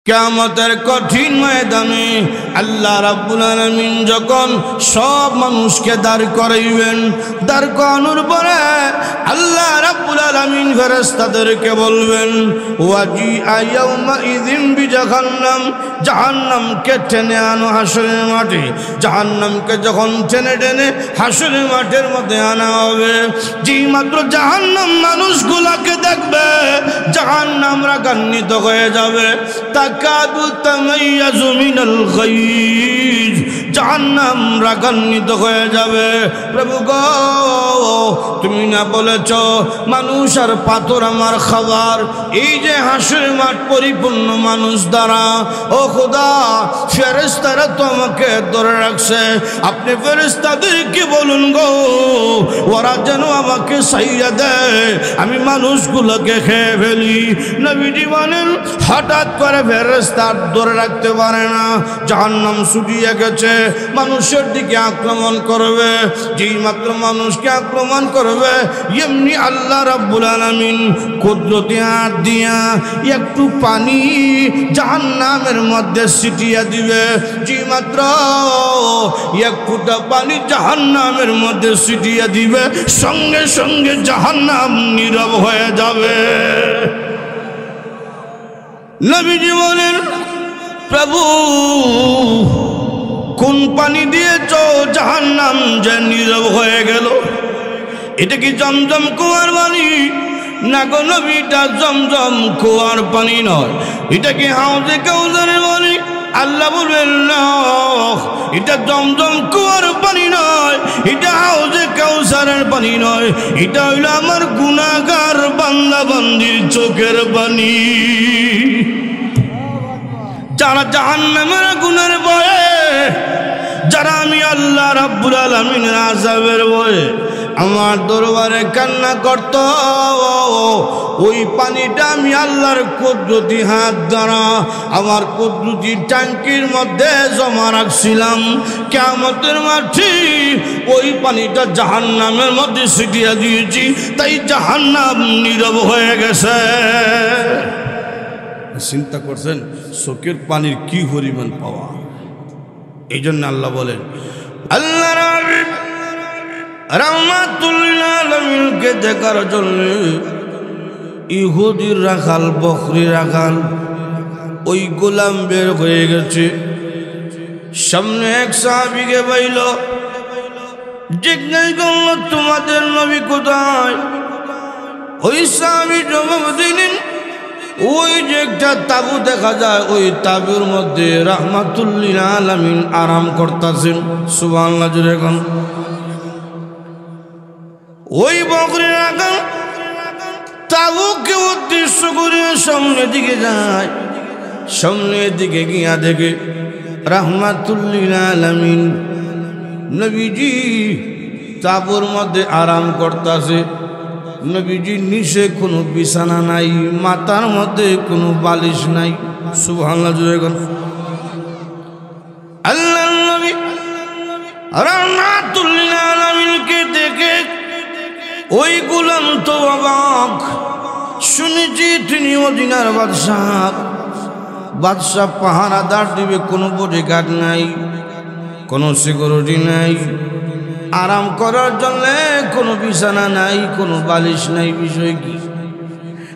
কিয়ামতের কঠিন ময়দানে আল্লাহ রাব্বুল আলামিন যখন সব মানুষকে দাঁড় করাইবেন, দাঁড় করানোর পরে আল্লাহ রাব্বুল আলামিন ফেরেশতাদেরকে বলবেন, ওয়াজিআ ইয়াউমা ইযিন বিজাহান্নাম, জাহান্নামকে টেনে আনো হাসরের মাঠে। জাহান্নামকে যখন টেনে টেনে হাসরের মাঠের মধ্যে আনা হবে, যেই মাত্র জাহান্নাম মানুষগুলাকে দেখবে, জাহান্নাম রাগান্বিত হয়ে যাবে। তাকাদু তামাইয়াজু মিনাল গায়জ, জাহান্নাম রাগান্বিত হয়ে যাবে। প্রভু গো, তুমি না বলেছ মানুষ আর পাথর আমার খাবার, এই যে হাসরের মাঠ পরিপূর্ণ মানুষ দ্বারা, ও খোদা ফেরেশতারা তো আমাকে ধরে রাখছে, আপনি ফেরেশতাদেরকে বলুন গো ওরা যেন আমাকে ছাইয়া দেয়, আমি মানুষগুলোকে খেয়ে ফেলি। নবীজি বলেন হঠাৎ করে ফেরেশতা ধরে রাখতে পারে না, জাহান্নাম ছুটিয়ে গেছে, মানুষের দিকে আক্রমণ করবে। যেই মাত্র মানুষকে আক্রমণ করবে, এমনি আল্লাহ রাব্বুল আলামিন কুদরতি হাত দিয়া একটু পানি জাহান্নামের মধ্যে ছিটিয়ে দিবে। যেই মাত্র এক ফোঁটা পানি জাহান্নামের মধ্যে ছিটিয়ে দিবে, সঙ্গে সঙ্গে জাহান্নাম নীরব হয়ে যাবে। নবীজি বলেন, প্রভু কোন পানি দিয়েছ জাহান্নাম যে নীরব হয়ে গেল? এটা কি জমজম কুয়ার পানি? না গো নবী, এটা জমজম কুয়ার পানি নয়, এটা কি হাউজে কাউসারের পানি? আল্লাহ বলবেন না, এটা জমজম কুয়ার পানি নয়, এটা হাউজে কাউসারের পানি নয়, এটা হইল আমার গুনাহগার বান্দা বান্দির চোখের পানি। যারা জাহান্নামের গুনার ভয়ে, যারা আমি আল্লাহ রাব্বুল আলামিনের আযাবের ভয়ে আমার দরবারে কান্না করত, ওই পানিটা আমি আল্লাহর কুদরতি হাত দ্বারা আমার কুদরতি ট্যাঙ্কির মধ্যে জমা রাখছিলাম। কিয়ামতের মাঠে ওই পানিটা জাহান্নামের মধ্যে ছিটিয়ে দিয়েছি, তাই জাহান্নাম নীরব হয়ে গেছে। চিন্তা করছেন চোখের পানির কি পরিমাণ পাওয়া? এই জন্য আল্লাহ বলেন, আল্লাহ রাহমাতুল লিল আলামিনকে দেখার জন্য ইহুদির রাখাল, বকরি রাখাল, ওই গোলাম বের হয়ে গেছে। সামনে এক সাহাবীকে পাইল, জিজ্ঞাসা করল, তোমাদের নবী কোথায়? ওই সাহাবী জবাব দিলেন, ওই যে একটা তাবু দেখা যায়, ওই তাবুর মধ্যে রাহমাতুল লিল আলামিন আরাম করতেছেন। সুবহানাল্লাহ জোরে এখন। ওই বকরি রাখাল তাবুকে উদ্দেশ্য করে সামনের দিকে যায়। সামনের দিকে গিয়া দেখে রাহমাতুল লিল আলামিন নবীজি তাবুর মধ্যে আরাম করতেছে। নবীজির নিচে কোনো বিছানা নাই, মাথার মধ্যে কোনো বালিশ নাই। সুবহানাল্লাহ জোরে এখন। আল্লাহর নবী রাহমাতুল লিল আলামিনকে দেখে ওই গোলাম তো অবাক। শুনেছি তিনি মদিনার বাদশাহ, বাদশাহ পাহারাদার দিবে, কোনো বডিগার্ড নাই, কোনো সিকিউরিটি নাই, আরাম করার জন্য কোনো বিছানা নাই, কোনো বালিশ নাই। বিষয় কি?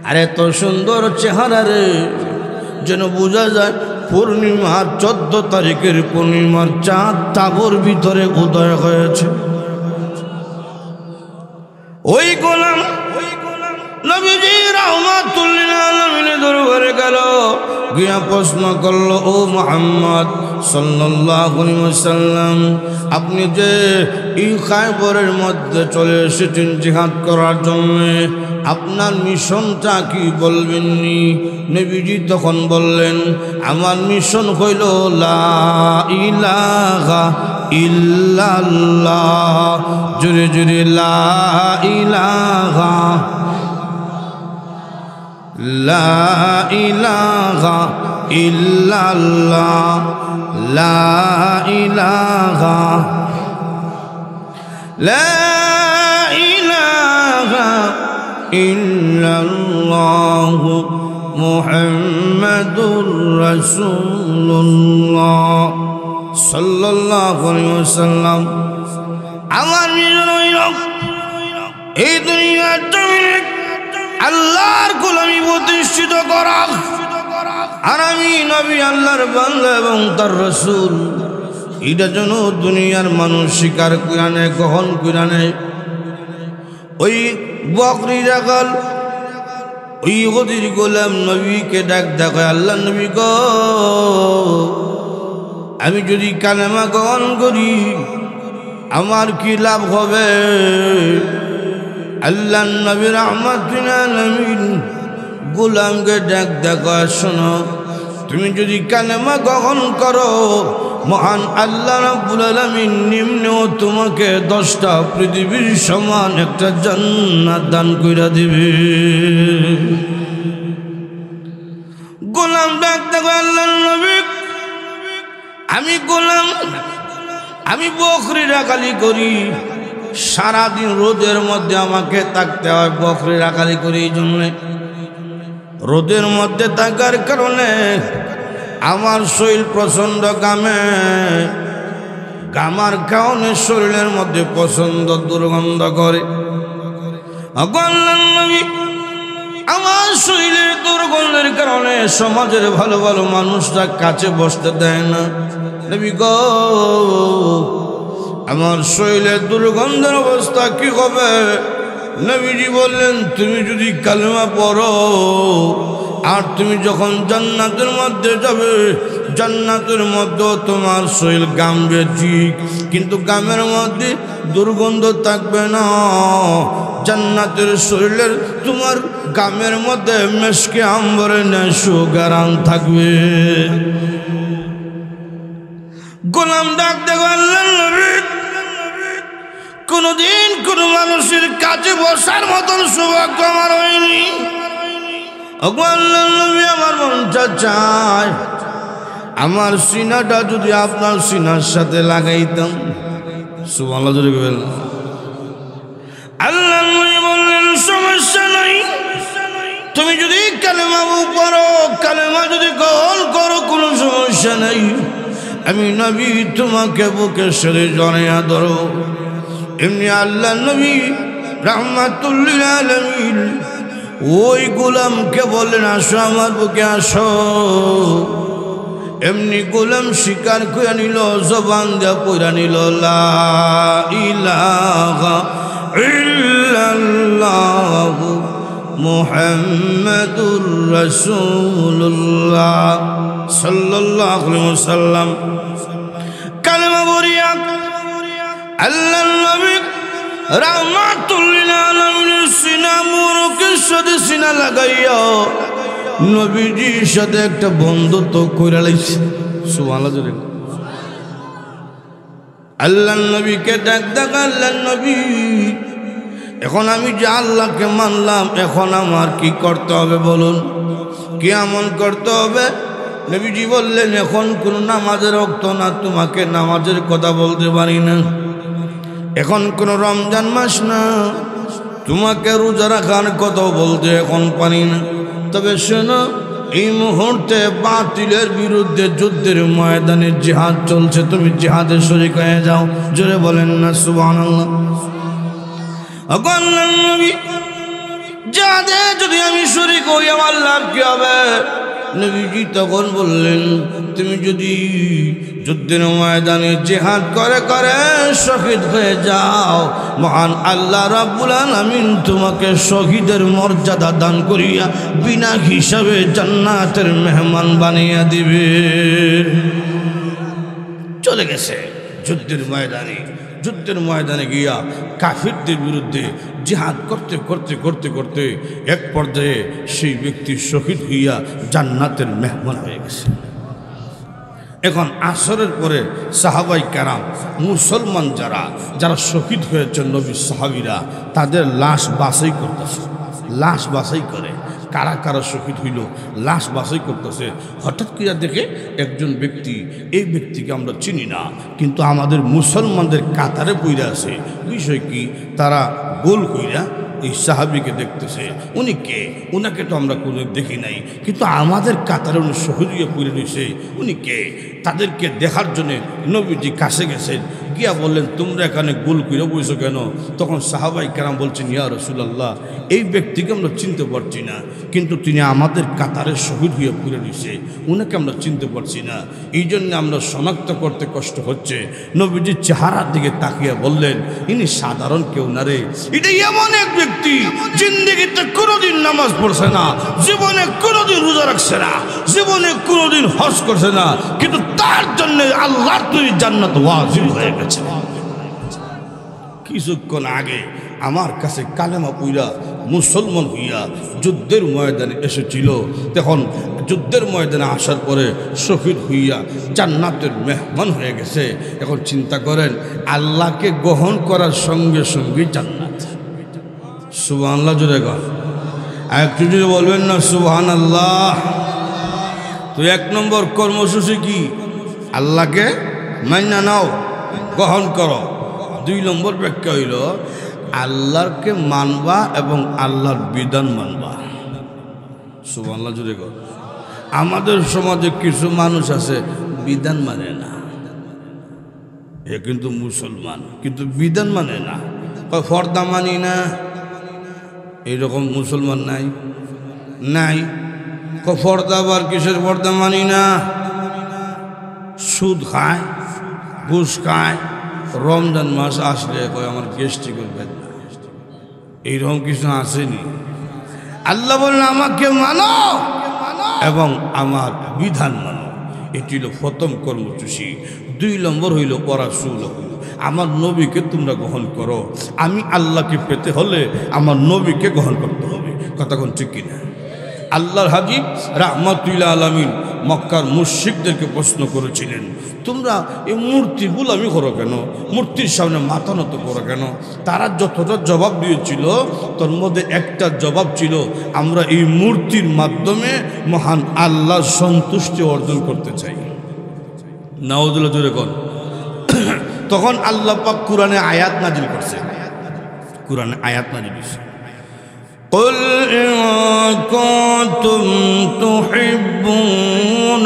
আর এত সুন্দর চেহারা রে, যেন বোঝা যায় পূর্ণিমার 14 তারিখের পূর্ণিমার চাঁদ তাবুর ভিতরে উদয় হয়েছে। ওই গোলাম নবীজি রাহমাতুল লিল আলামিনের দরবারে গেল, গিয়া প্রশ্ন করলো, ও মুহাম্মদ সাল্লাল্লাহু আলাইহি ওয়াসাল্লাম, আপনি যে এই খায়বরের মধ্যে চলে এসেছেন জিহাদ করার জন্য, আপনার মিশনটা কি বলবেননি? নবীজি তখন বললেন, আমার মিশন হইল লা ইলাহা ইল্লাল্লাহ। জোরে জোরে লা ইলাহা লা ইলাহা ইল্লাল্লাহ, লা ইলাহা লা ইলাহা ইল্লাল্লাহ মুহাম্মাদুর রাসূলুল্লাহ সাল্লাল্লাহু আলাইহি ওয়াসাল্লাম। আমার মিশন হইল এই দুনিয়ার জমিনে আল্লাহর গোলামি প্রতিষ্ঠিত করা। আর আমি নবী আল্লাহর বান্দা এবং তার রাসূল, এটা যেন দুনিয়ার মানুষ স্বীকার করে নেয়, গ্রহণ করে নেয়। ওই বকরি রাখাল ওই ইহুদির গোলাম নবীকে ডাক দেখায়, আল্লাহ নবী গো, আমি যদি কালেমা গ্রহণ করি আমার কি লাভ হবে? আল্লাহ নবী রাহমাতুল আলামিন গোলামকে ডাক দেখায়, শোনো, তুমি যদি কালেমা গ্রহণ করো মহান আল্লাহ রাব্বুল আলামিন নিম্নেও তোমাকে 10টা পৃথিবীর সমান একটা জান্নাত দান কইরা দিবে। গোলাম ডাক দেখো, আল্লাহর নবী, আমি গোলাম, আমি বকরি রাখালি করি, সারাদিন রোদের মধ্যে আমাকে থাকতে হয়, বকরি রাখালি করি। এই জন্য রোদের মধ্যে থাকার কারণে আমার শরীর প্রচণ্ড গামে, গামার কারণে শরীরের মধ্যে প্রচণ্ড দুর্গন্ধ করে। আমার শরীরের দুর্গন্ধের কারণে সমাজের ভালো ভালো মানুষরা কাছে বসতে দেয় না। নবী গো, আমার শরীরের দুর্গন্ধের অবস্থা কি হবে? নবীজি বললেন, তুমি যদি কালেমা পড়ো আর তুমি যখন জান্নাতের মধ্যে যাবে, জান্নাতের মধ্যে তোমার শরীর গামবে ঠিক, কিন্তু গামের মধ্যে দুর্গন্ধ থাকবে না। জান্নাতের শরীরের তোমার গামের মধ্যে মেশকে আম্বরে সুগারান থাকবে। গোলাম ডাক দেখো, আল্লাহর নবী, কোনদিন কোন মানুষের কাছে বসার মতন সৌভাগ্য আমার হয়নি। আল্লাহর নবী, আমার মনটা চায় আমার সিনাটা যদি আপনার সিনার সাথে লাগাইতাম। সুবহানাল্লাহ জোরে বলেন। আল্লাহর নবী বললেন, সমস্যা নাই, তুমি যদি কালেমা পড়ো, কালেমা যদি গ্রহণ করো, কোনো সমস্যা নাই, আমি নবী তোমাকে বুকের সাথে জড়াইয়া ধরো। এমনি আল্লাহ নবী রাহমাতুল লিল আলামিন ওই গোলামকে বললেন, আসো আমার বুকে আসো। এমনি গোলাম স্বীকার করে নিল, জবান দিয়া পড়া নিল, লা ইলাহা ইল্লাল্লাহু মুহাম্মাদুর রাসূলুল্লাহ সাল্লাল্লাহু আলাইহি ওয়াসাল্লাম। কালেমা পড়িয়া আল্লাহর নবী রাহমাতুল লিল আলামিনের সিনা মুবারকের সাথে সিনা লাগাইয়া নবীজির সাথে একটা বন্ধুত্ব কইরা লাইছে। সুবহানাল্লাহ জোরে। আল্লাহর নবীকে ডাক দেখ, আল্লাহর নবী, এখন আমি যে আল্লাহকে মানলাম, এখন আমার কি করতে হবে বলুন, কি আমল করতে হবে? নবীজি বললেন, এখন কোন নামাজের ওয়াক্ত না, তোমাকে নামাজের কথা বলতে পারি না। এখন কোন রমজান মাস না, তোমাকে রোজা রাখার কথা বলতে এখন পারি না। তবে শোনো, এই মুহূর্তে বাতিলের বিরুদ্ধে যুদ্ধের ময়দানে জিহাদ চলছে, তুমি জিহাদে শরীক হয়ে যাও। জোরে বলেন না সুবহানাল্লাহ। আল্লাহর নবী, জিহাদে যদি আমি শরীক হই আমার লাভ কি হবে? নবীজি তখন বললেন, তুমি যদি যুদ্ধের ময়দানে জিহাদ করে করে শহীদ হয়ে যাও, মহান আল্লাহ রাব্বুল আলামিন তোমাকে শহীদের মর্যাদা দান করিয়া বিনা হিসাবে জান্নাতের মেহমান বানিয়ে দিবে। চলে গেছে যুদ্ধের ময়দানে, যুদ্ধের ময়দানে গিয়া কাফিরদের বিরুদ্ধে জিহাদ করতে করতে করতে করতে এক পর্যায়ে সেই ব্যক্তি শহীদ হইয়া জান্নাতের মেহমান হয়ে গেছে। এখন আসরের পরে সাহাবাই কেরাম, মুসলমান যারা যারা শহীদ হয়েছে নবীর সাহাবীরা, তাদের লাশ বাছাই করতেছে, লাশ বাছাই করে কারা কারা শহীদ হইল, লাশ বাছাই করতেছে। হঠাৎ করে দেখে একজন ব্যক্তি, এই ব্যক্তিকে আমরা চিনি না, কিন্তু আমাদের মুসলমানদের কাতারে পইরা আছে। বিষয় কি, তারা গোল কইরা এই সাহাবীকে দেখতেছে। উনি কে? উনাকে তো আমরা কোনো দেখি নাই, কিন্তু আমাদের কাতারে উনি শহীদ হয়ে পড়ে রয়েছে। উনি কে? তাদেরকে দেখার জন্যে নবীজি কাছে গেছেন, গিয়া বললেন তোমরা এখানে গোল করে বসো কেন? তখন সাহাবাই কেরাম বলছেন ইয়া রাসূলুল্লাহ, এই ব্যক্তিকে আমরা চিনতে পারছি না, কিন্তু তিনি আমাদের কাতারে শহীদ হয়ে পড়ে রয়েছে, উনাকে আমরা চিনতে পারছি না, এই জন্য আমরা শনাক্ত করতে কষ্ট হচ্ছে। নবীজির চেহারার দিকে তাকিয়ে বললেন ইনি সাধারণ কেউ না রে, এটা এমন এক ব্যক্তি জিন্দেগিতে কোনোদিন নামাজ পড়ছে না, জীবনে কোনোদিন রোজা রাখছে না, জীবনে কোনোদিন হজ করছে না, কিন্তু তার জন্য আল্লাহর তৈরি জান্নাত ওয়াজিব হয়ে গেছে। কিছুক্ষণ আগে আমার কাছে কালেমা পইরা মুসলমান হইয়া যুদ্ধের ময়দানে এসেছিল, তখন যুদ্ধের ময়দানে আসার পরে শহীদ হইয়া জান্নাতের মেহমান হয়ে গেছে। এখন চিন্তা করেন, আল্লাহকে গ্রহণ করার সঙ্গে সঙ্গে জান্নাত। সুবহানাল্লাহ জোরে কর, একটু যদি বলবেন না সুবহানাল্লাহ। তো এক নম্বর কর্মসূচি কি? আল্লাহকে মাইনা নাও, গ্রহণ করো। 2 নম্বর ব্যাখ্যা হইল আল্লাহকে মানবা এবং আল্লাহর বিধান মানবা। সুবহানাল্লাহ জুড়ে কর। আমাদের সমাজে কিছু মানুষ আছে বিধান মানে না, এ কিন্তু মুসলমান, কিন্তু বিধান মানে না। ফর্দা মানি না, এইরকম মুসলমান নাই নাই। ফর্দা আবার কিসের ফর্দা মানি না? সুদ খায়, ঘুষ খায়, রমজান মাস আসলে কয় আমার গ্যাস্ট্রিকের বেদনা। এইরকম কিছু আসেনি। আল্লাহ বললেন আমাকে মানো এবং আমার বিধান মানো, এটি হলো প্রথম কর্মসূচি। 2 নম্বর হইল ওয়ারাসূল, আমার নবীকে তোমরা গ্রহণ করো। আমি আল্লাহকে পেতে হলে আমার নবীকে গ্রহণ করতে হবে। কথা কোন ঠিক কিনা? আল্লাহর হাবিব রাহমাতুল আলামিন মক্কার মুশরিকদেরকে প্রশ্ন করেছিলেন, তোমরা এই মূর্তি গোলামি করো কেন, মূর্তির সামনে মাথা নত করো কেন? তারা যতটা জবাব দিয়েছিল তার মধ্যে একটা জবাব ছিল, আমরা এই মূর্তির মাধ্যমে মহান আল্লাহর সন্তুষ্টি অর্জন করতে চাই। নাউযুবিল্লাহ জোরে কর। তখন আল্লাহ পাক কোরআনে আয়াত নাজিল করছে, কোরআনে আয়াত নাজিল করছে, قل إن كنتم تحبون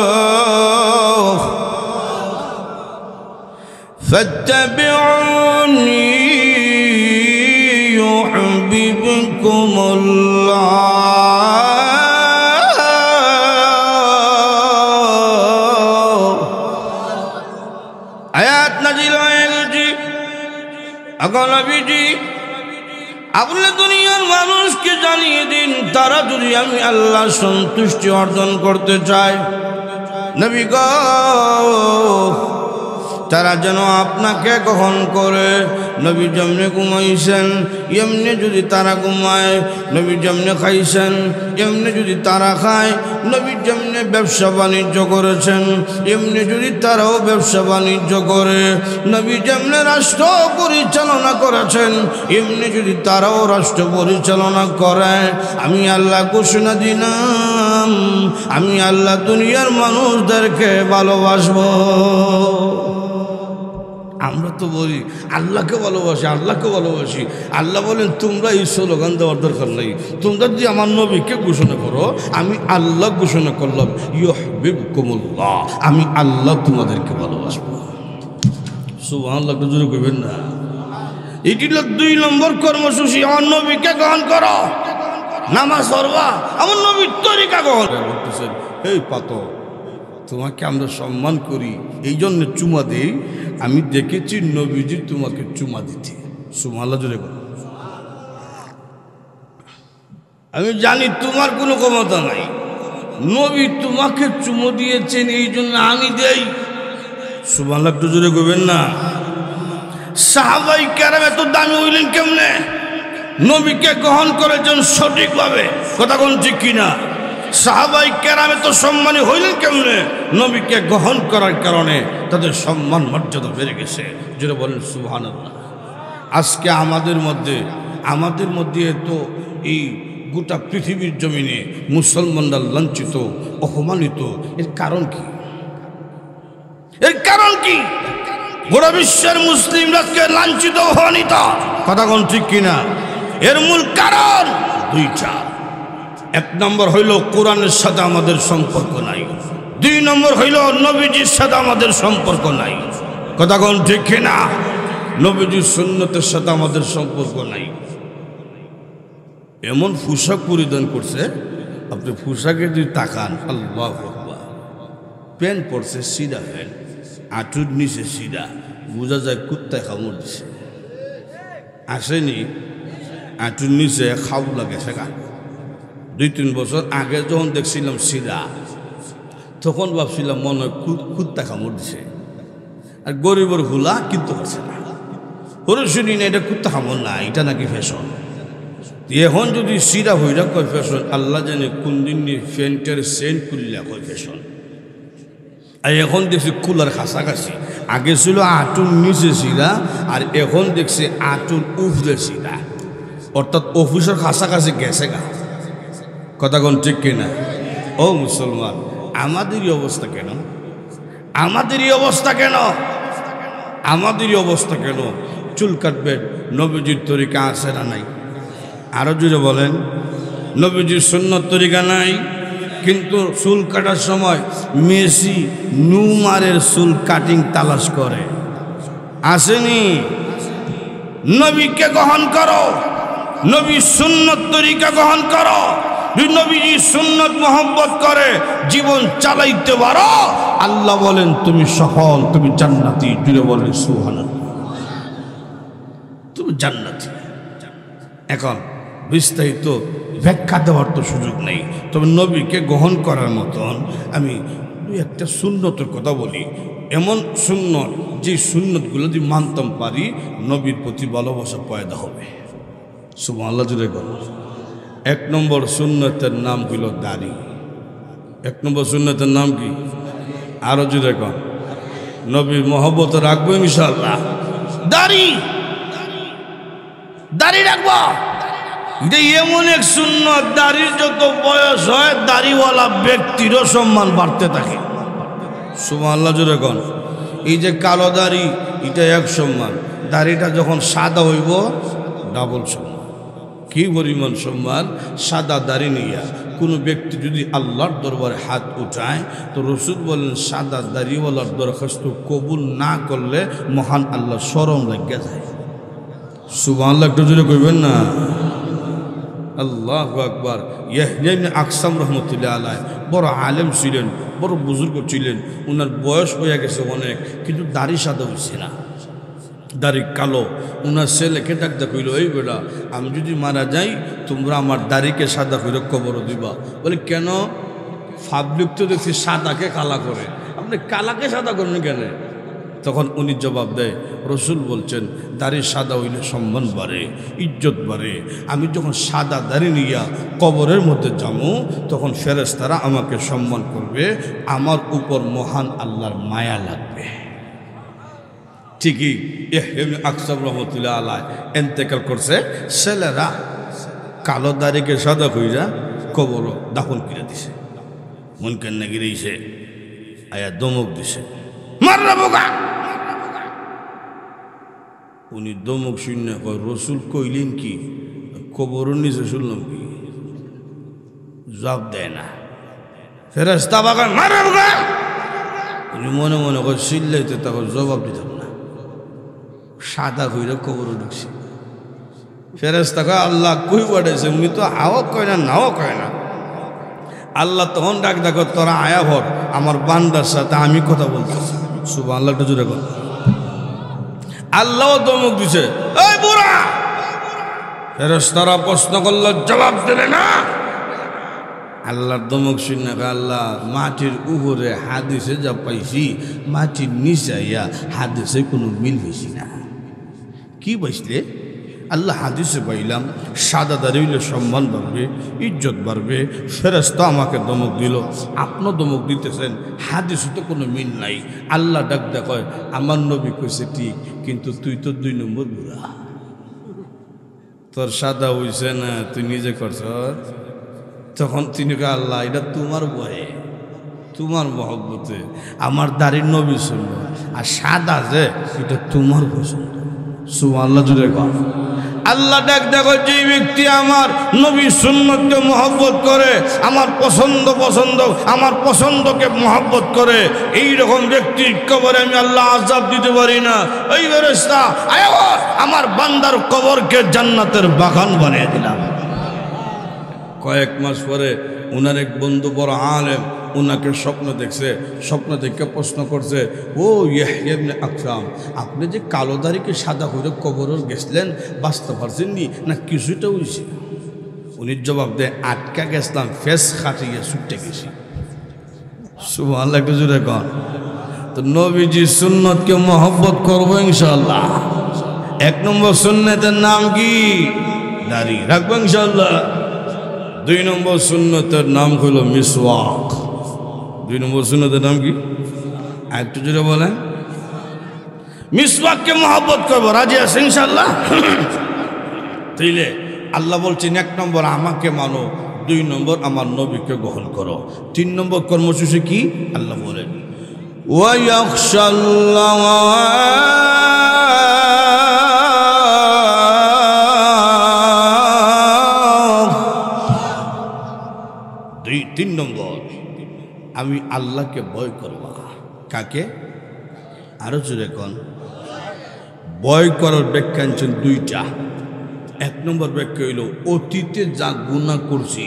الله فاتبعوني يحببكم الله। আয়াত নাজিল হয়ে গেছে। এখন নবীজি আপনি দুনিয়ার মানুষকে জানিয়ে দিন, তারা যদি আমি আল্লাহ সন্তুষ্টি অর্জন করতে চায়, নবী গো তারা যেন আপনাকে গ্রহণ করে। নবী যেমনে ঘুমাইছেন এমনি যদি তারা ঘুমায়, নবী যেমনে খাইছেন এমনি যদি তারা খায়, নবী যেমনে ব্যবসা বাণিজ্য করেছেন এমনি যদি তারাও ব্যবসা বাণিজ্য করে, নবী যেমনে রাষ্ট্র পরিচালনা করেছেন এমনি যদি তারাও রাষ্ট্র পরিচালনা করে। আমি আল্লাহ ঘোষণা দিলাম, আমি আল্লাহ দুনিয়ার মানুষদেরকে ভালোবাসবো। আমরা তো বলি আল্লাহকে ভালোবাসি, আল্লাহকে ভালোবাসি। আল্লাহ বলেন তোমরা এই স্লোগান দেওয়ার দরকার নেই, তোমরা যদি আমার নবীকে ঘোষণা করো, আমি আল্লাহ ঘোষণা করলাম ইউহিব্বুকুমুল্লাহ, আমি আল্লাহ তোমাদেরকে ভালোবাসবো। সুবহানাল্লাহ, জোরে কইবেন না? এটি হলো 2 নম্বর কর্মসূচি, আমার নবীকে গ্রহণ করো। নামাজ পড়বা, আমার নবীর তরিকা গ্রহণ করতেছেন। এই পাতো তোমাকে আমরা সম্মান করি, এই জন্য চুমা দেই। আমি দেখেছি নবীজি তোমাকে চুমা দিতে। সুবহানাল্লাহ জোরে বলো। আমি জানি তোমার কোনো ক্ষমতা নাই, নবী তোমাকে চুমো দিয়েছেন এই জন্য আমি দেই। সুবহানাল্লাহ একটু জোরে কইবেন না? সাহাবাই কেরাম এত দামি হইলেন কেমনে? নবীকে গ্রহণ করেছেন সঠিকভাবে। কথা কোন ঠিক কিনা? সাহাবাই কেরাম এত সম্মানী হইলেন কেমনে? নবীকে গ্রহণ করার কারণে তাদের সম্মান মর্যাদা বেড়ে গেছে। যেটা বলেন সুবহানাল্লাহ। আজকে আমাদের মধ্যে তো এই গোটা পৃথিবীর জমিনে মুসলমানরা লাঞ্ছিত, অপমানিত। এর কারণ কি? এর কারণ কি? গোটা বিশ্বের মুসলিমরা আজকে লাঞ্ছিত অপমানিত। কথা কোন ঠিক কিনা? এর মূল কারণ দুইটা। এক নম্বর হইল কোরআনের সাথে আমাদের সম্পর্ক নাই, দুই নম্বর হইল নবীজির সাথে আমাদের সম্পর্ক নাই। কথা কোন ঠিক কিনা? নবীজির সুন্নতের সাথে আমাদের সম্পর্ক নাই। এমন পোশাক পরিধান করছে, আপনি পোশাকে যদি তাকান, আল্লাহু আকবার, প্যান্ট পরছে সিধা প্যান্ট, আঁটুর নিচে সিধা, বোঝা যায় কুত্তায় কামড় দিছে। আসেনি আঁটুর নিচে খাউলা গেছে গা। 2-3 বছর আগে যখন দেখছিলাম সিধা, তখন ভাবছিলাম মনে হয় কুত্তা কামড় দিছে। আর গরিবের হুলা কিনতে পারছে না, ওরে শুনি না এটা কুত্তা কামড় না, এটা নাকি ফ্যাশন। এখন যদি সিধা হইরা কয় ফ্যাশন, আল্লাহ জানে কোন দিন ফ্যান্টের সেন্ট খুললে কয় ফ্যাশন। আর এখন দেখছি কুলার কাছাকাছি, আগে ছিল আঁটুর নিচে সিধা, আর এখন দেখছি আঁটুর উপরে সিধা, অর্থাৎ অফিসের কাছাকাছি গেছে গা। কথা কোন ঠিক কিনা? ও মুসলমান, আমাদেরই অবস্থা কেন? আমাদেরই অবস্থা কেন? আমাদেরই অবস্থা কেন? চুল কাটবেন, নবীজির তরিকা আছে না নাই? আরো জুড়ে বলেন, নবীজির সুন্নত তরিকা নাই। কিন্তু চুল কাটার সময় মেসি নুমারের চুল কাটিং তালাশ করে, আসেনি? নবীকে গ্রহণ করো, নবীর সুন্নত তরিকা গ্রহণ করো। নবীজি সুন্নত মোহাম্মত করে জীবন চালাইতে পারো, আল্লাহ বলেন তুমি সফল, তুমি জান্নাতি। জুড়ে বলেন সুবহানাল্লাহ, তুমি জান্নাতি। এখন বিস্তারিত ব্যাখ্যা দেওয়ার তো সুযোগ নেই, তবে নবীকে গ্রহণ করার মতন আমি একটা সুন্নতের কথা বলি। এমন সুন্নত, যে সুন্নতগুলো যদি মানতাম পারি, নবীর প্রতি ভালোবাসা পয়দা হবে। সুবহানাল্লাহ জুড়ে বল। 1 নম্বর সুন্নতের নাম হইল দাড়ি। 1 নম্বর সুন্নতের নাম কি? আরো জুড়ে কন। নবীর মহব্বত রাখবো ইনশাআল্লাহ। দাড়ি, দাড়ি রাখবো। এটা এমন এক সুন্নত, দাড়ির যত বয়স হয় দাড়িওয়ালা ব্যক্তিরও সম্মান বাড়তে থাকে। সুবহানাল্লাহ জোরে কন। এই যে কালো দাড়ি, এটা এক সম্মান, দাড়িটা যখন সাদা হইব ডাবল সম্মান। কি পরিমাণ সম্মান! সাদা দাড়ি নিয়া কোনো ব্যক্তি যদি আল্লাহর দরবারে হাত উঠায়, তো রসুল বলেন সাদা দাড়িওয়ালার দরখাস্ত কবুল না করলে মহান আল্লাহ শরম লাগিয়া যায়। সুবহানাল্লাহ একটু জোরে কইবেন না? আল্লাহু আকবার। ইয়াহইয়া ইবনে আকসাম রহমতুল্লাহ আলাইহি বড় আলেম ছিলেন, বড় বুজুর্গ ছিলেন। ওনার বয়স হয়ে গেছে অনেক, কিন্তু দাড়ি সাদা হয়েছে না, দাড়ি কালো। ওনার ছেলেকে ডাকতে কইল, এই বেটা, আমি যদি মারা যাই তোমরা আমার দাড়িকে সাদা করে কবর দিবা। বলে কেন? পাবলিক তো দেখছি সাদাকে কালা করে, আপনি কালাকে সাদা করবেন কেন? তখন উনি জবাব দেয়, রসুল বলছেন দাড়ি সাদা হইলে সম্মান বাড়ে, ইজ্জত বাড়ে। আমি যখন সাদা দাড়ি নিয়া কবরের মধ্যে যাবো, তখন ফেরেশতারা আমাকে সম্মান করবে, আমার উপর মহান আল্লাহর মায়া লাগবে। ঠিকই ইবনে আকসাম রহমতুল্লাহ আলাইহি ইন্তেকাল করছে, ছেলেরা কালো দাড়িকে সাদা কইরা কবর দাফন করে দিছে। মন কেন গিরেছে, আয়া দমক দিছে, মাররা বোকা। উনি দমক শূন্য কয়, রসুল কইলেন কি? কবরের নিচে শুনলাম কি? জবাব দেয় না। ফেরেশতা বাগান মাররা বোকা। উনি মনে মনে কয় চিল্লাইতে, তখন জবাব দিতাম না, সাদা কইরা কবর ঢুকছে। ফেরেশতা কয়, আল্লাহ কই পাঠাইছে? উনি তো হাওয়া কয় না, নাও কয় না। আল্লাহ তখন ডাক দেখো, তোরা আয়া ভর, আমার বান্দার সাথে আমি কথা বলতেছি। সুবহানাল্লাহ একটু জোরে কর। আল্লাহ দমক দিছে, এই বুড়া। ফেরেশতারা প্রশ্ন করলো, জবাব দিলে না। আল্লাহর দমক শুনে, আল্লাহ মাটির উপরে হাদিসে যা পাইছি, মাটির নিচে ইয়া হাদিসে কোনো মিল হয়েছি না। কি পাইছিলে? আল্লাহ হাদিসে পাইলাম সাদা দাড়ি হইলে সম্মান বাড়বে, ইজ্জত বাড়বে। ফেরেশতা আমাকে দমক দিল, আপনিও দমক দিতেছেন, হাদিসে তো কোনো মিল নাই। আল্লাহ ডাক কয়, আমার নবী কইছে ঠিক, কিন্তু তুই তো 2 নম্বর বুড়া, তোর সাদা হইছে না, তুই নিজে করছ। তখন তিনি কয়, আল্লাহ এটা তোমার বয়ে, তোমার মহব্বতে আমার দাড়ির নবী সুন্নত আর সাদা যে এটা তোমার পছন্দ। সুবহানাল্লাহ জুড়ে কর। আল্লাহ ডাক দেখো, যে ব্যক্তি আমার নবী সুন্নতকে মহব্বত করে, আমার আমার পছন্দকে মহব্বত করে, এইরকম ব্যক্তির কবরে আমি আল্লাহ আযাব দিতে পারি না। ওই ফেরেশতা আয় আমার বান্দার কবরকে জান্নাতের বাগান বানিয়ে দিলাম। কয়েক মাস পরে উনার এক বন্ধু বড় আলেম উনাকে স্বপ্ন দেখছে, স্বপ্ন দেখে প্রশ্ন করছে, ও ইয়াহইয়া ইবনে আকরাম, আপনি যে কালো দাড়িকে সাদা করে কবরের গেছিলেন, বাঁচতে পারছেন নি না কিছুটা হয়েছে? উনি জবাব দেয়, আটকা গেছিলাম, ফেস খাটিয়ে ছুটে গেছি। সুবহানাল্লাহ একটু জোরে কর। তো নবীজি সুন্নতকে মহব্বত করবো ইনশাআল্লাহ। 1 নম্বর সুন্নতের নাম কি? দাড়ি রাখবো ইনশাআল্লাহ। 2 নম্বর সুন্নতের নাম হলো মিসওয়াক। 2 নম্বর সুন্নতের নাম কি? একটু জোরে বলেন। মিসওয়াককে মহব্বত করবো, রাজি আছে ইনশাআল্লাহ? তাইলে আল্লাহ বলছেন 1 নম্বর আমাকে মানো, 2 নম্বর আমার নবীকে গ্রহণ করো। 3 নম্বর কর্মসূচি কি? আল্লাহ বলেন ওয়ায়াখশাল্লাহ 3 নম্বর আমি আল্লাহকে ভয় করব। কাকে? আরো জোরে কোন। ভয় করার ব্যাখ্যা আনছেন 2টা। 1 নম্বর ব্যাখ্যা হইল অতীতে যা গুনাহ করছি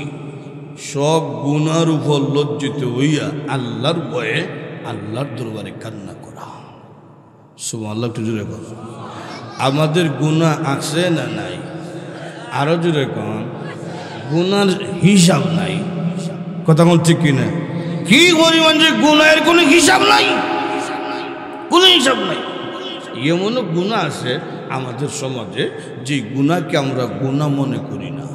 সব গুনার উপর লজ্জিত হইয়া আল্লাহর ভয়ে আল্লাহর দরবারে কান্না করা। সুবহানাল্লাহ একটু জোরে কোন। আমাদের গুনাহ আছে না নাই? আরো জোরে কোন। গুনার হিসাব নাই। কথা কোন ঠিক কিনা? কি পরিমাণ যে গুনাহের কোনো হিসাব নাই, কোনো হিসাব নাই। এমন গুনাহ আছে আমাদের সমাজে যে গুনাহকে আমরা গুনাহ মনে করি না।